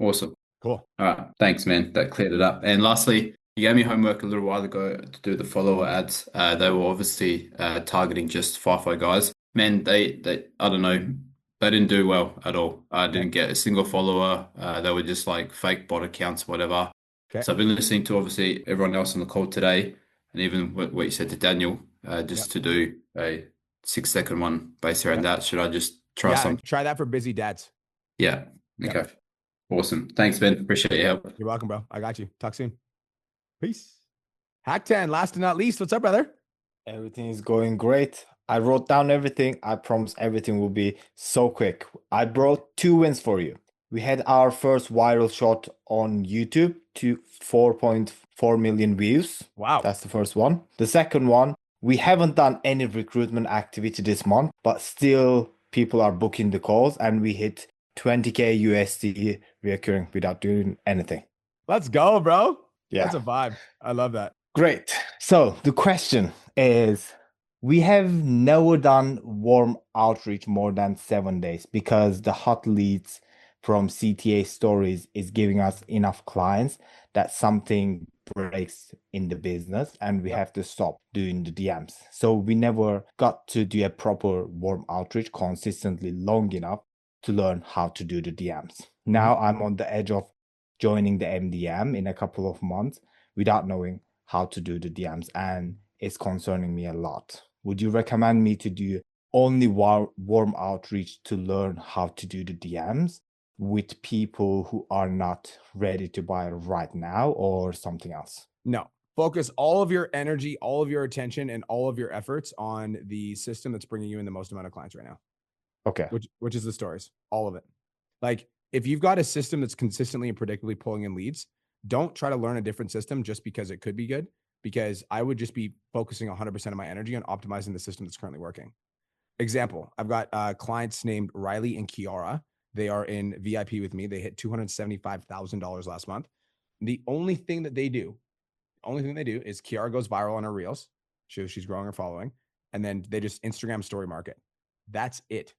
Awesome. Cool. All right. Thanks, man. That cleared it up. And lastly, you gave me homework a little while ago to do the follower ads. They were obviously targeting just FIFO guys. Man, they I don't know, they didn't do well at all. I didn't get a single follower. They were just like fake bot accounts, whatever. Okay. So I've been listening to obviously everyone else on the call today, and even what you said to Daniel, just to do a 6-second one based around that. Should I just try some? Try that for busy dads. Yeah. Yep. Okay. Awesome. Thanks, Ben. Appreciate your help. You're welcome, bro. I got you. Talk soon. Peace. Hack 10, last and not least. What's up, brother? Everything is going great. I wrote down everything. I promise everything will be so quick. I brought 2 wins for you. We had our first viral shot on YouTube to 4.4 million views. Wow. That's the first one. The second one, we haven't done any recruitment activity this month, but still people are booking the calls and we hit 20K USD recurring without doing anything. Let's go, bro. Yeah. That's a vibe. I love that. Great. So the question is, we have never done warm outreach more than 7 days because the hot leads from CTA stories is giving us enough clients that something breaks in the business and we have to stop doing the DMs. So we never got to do a proper warm outreach consistently long enough to learn how to do the DMs. Now I'm on the edge of joining the MDM in a couple of months without knowing how to do the DMs, and it's concerning me a lot. Would you recommend me to do only warm outreach to learn how to do the DMs, with people who are not ready to buy right now, or something else? No. Focus all of your energy, all of your attention, and all of your efforts on the system that's bringing you in the most amount of clients right now. Okay. Which is the stories, all of it. Like, if you've got a system that's consistently and predictably pulling in leads, don't try to learn a different system just because it could be good, because I would just be focusing 100% of my energy on optimizing the system that's currently working. Example, I've got clients named Riley and Kiara. They are in VIP with me. They hit $275,000 last month. The only thing they do is Kiara goes viral on her reels. She's growing her following. And then they just Instagram story market. That's it.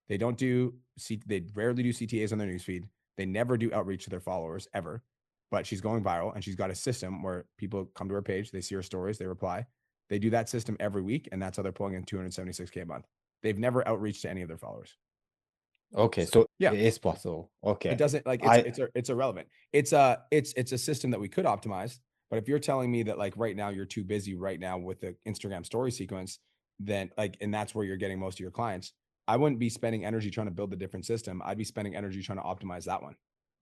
They rarely do CTAs on their newsfeed. They never do outreach to their followers ever, but she's going viral and she's got a system where people come to her page, they see her stories, they reply. They do that system every week. And that's how they're pulling in $276K a month. They've never outreached to any of their followers. Okay, so yeah, it is possible. Okay, it doesn't like it's irrelevant. It's a system that we could optimize, but if you're telling me that like right now you're too busy right now with the Instagram story sequence, then and that's where you're getting most of your clients, I wouldn't be spending energy trying to build a different system. I'd be spending energy trying to optimize that one.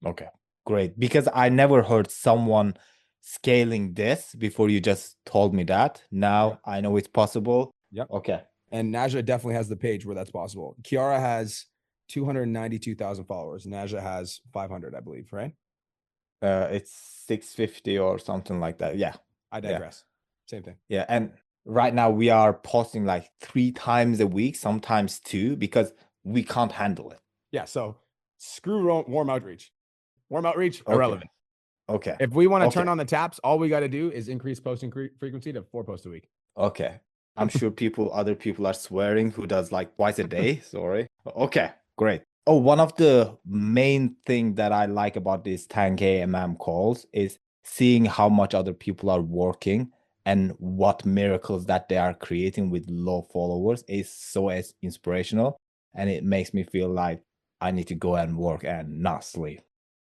Okay, great. Because I never heard someone scaling this before you just told me that. Now I know it's possible. Yep. Okay. And Naja definitely has the page where that's possible. Kiara has 292,000 followers. Naja has 500, I believe, right? It's 650 or something like that. Yeah. I digress. Same thing. Yeah. And right now we are posting like 3 times a week, sometimes 2, because we can't handle it. Yeah. So screw warm outreach. Warm outreach, irrelevant. Okay. If we want to turn on the taps, all we got to do is increase posting frequency to 4 posts a week. Okay. I'm sure other people are swearing who does like twice a day. Sorry. Okay, great. Oh, one of the main thing that I like about these 10K MM calls is seeing how much other people are working and what miracles that they are creating with low followers is so inspirational. And it makes me feel like I need to go and work and not sleep.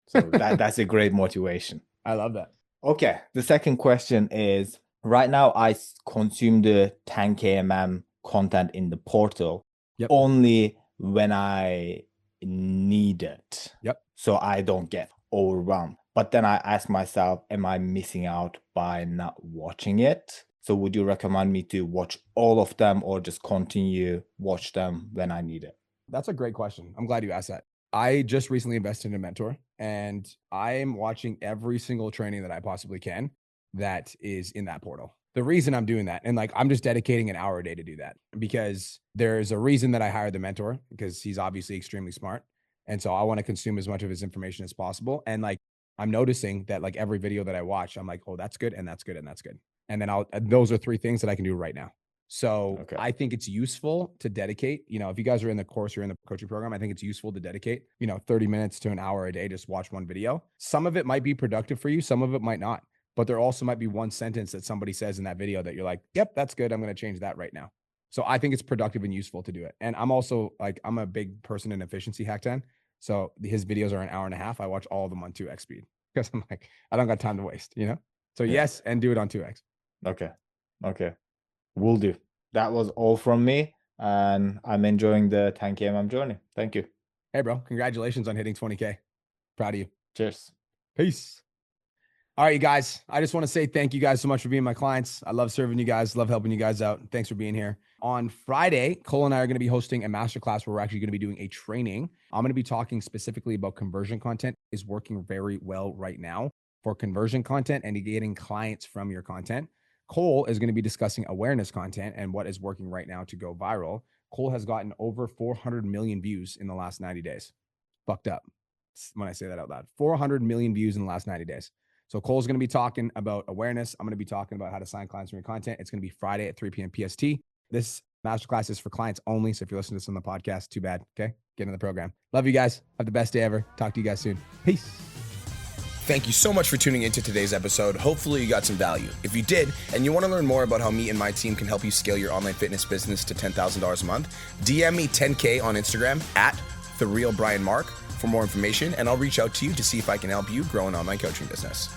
So that's a great motivation. I love that. Okay. The second question is, right now I consume the 10K MM content in the portal only when I need it. Yep. So I don't get overwhelmed. But then I ask myself, am I missing out by not watching it? So would you recommend me to watch all of them or just continue watch them when I need it? That's a great question. I'm glad you asked that. I just recently invested in a mentor and I'm watching every single training that I possibly can that is in that portal. The reason I'm doing that, and like I'm just dedicating an hour a day to do that, because there's a reason that I hired the mentor, because he's obviously extremely smart. And so I want to consume as much of his information as possible. And like I'm noticing that like every video that I watch, I'm like, oh, that's good, and that's good, and that's good. And then those are 3 things that I can do right now. So I think it's useful to dedicate, if you guys are in the course, you're in the coaching program, I think it's useful to dedicate, 30 minutes to an hour a day, just watch one video. Some of it might be productive for you. Some of it might not, but there also might be one sentence that somebody says in that video that you're like, yep, that's good. I'm going to change that right now. So I think it's productive and useful to do it. And I'm also like, I'm a big person in efficiency hack 10. So his videos are an hour and a half. I watch all of them on 2x speed because I'm like, I don't got time to waste, So yes, and do it on 2x. Okay. Will do. That was all from me, and I'm enjoying the 10K MM journey. Thank you. Hey, bro. Congratulations on hitting 20K. Proud of you. Cheers. Peace. All right, you guys. I just want to say thank you guys so much for being my clients. I love serving you guys. Love helping you guys out. Thanks for being here. On Friday, Cole and I are going to be hosting a masterclass where we're actually going to be doing a training. I'm going to be talking specifically about conversion content is working very well right now for conversion content and getting clients from your content. Cole is going to be discussing awareness content and what is working right now to go viral. Cole has gotten over 400 million views in the last 90 days. Fucked up when I say that out loud. 400 million views in the last 90 days. So Cole's going to be talking about awareness. I'm going to be talking about how to sign clients from your content. It's going to be Friday at 3 p.m. PST. This masterclass is for clients only. So if you're listening to this on the podcast, too bad. Okay. Get in the program. Love you guys. Have the best day ever. Talk to you guys soon. Peace. Thank you so much for tuning into today's episode. Hopefully you got some value. If you did, and you want to learn more about how me and my team can help you scale your online fitness business to $10,000 a month, DM me 10K on Instagram at TheRealBrianMark for more information, and I'll reach out to you to see if I can help you grow an online coaching business.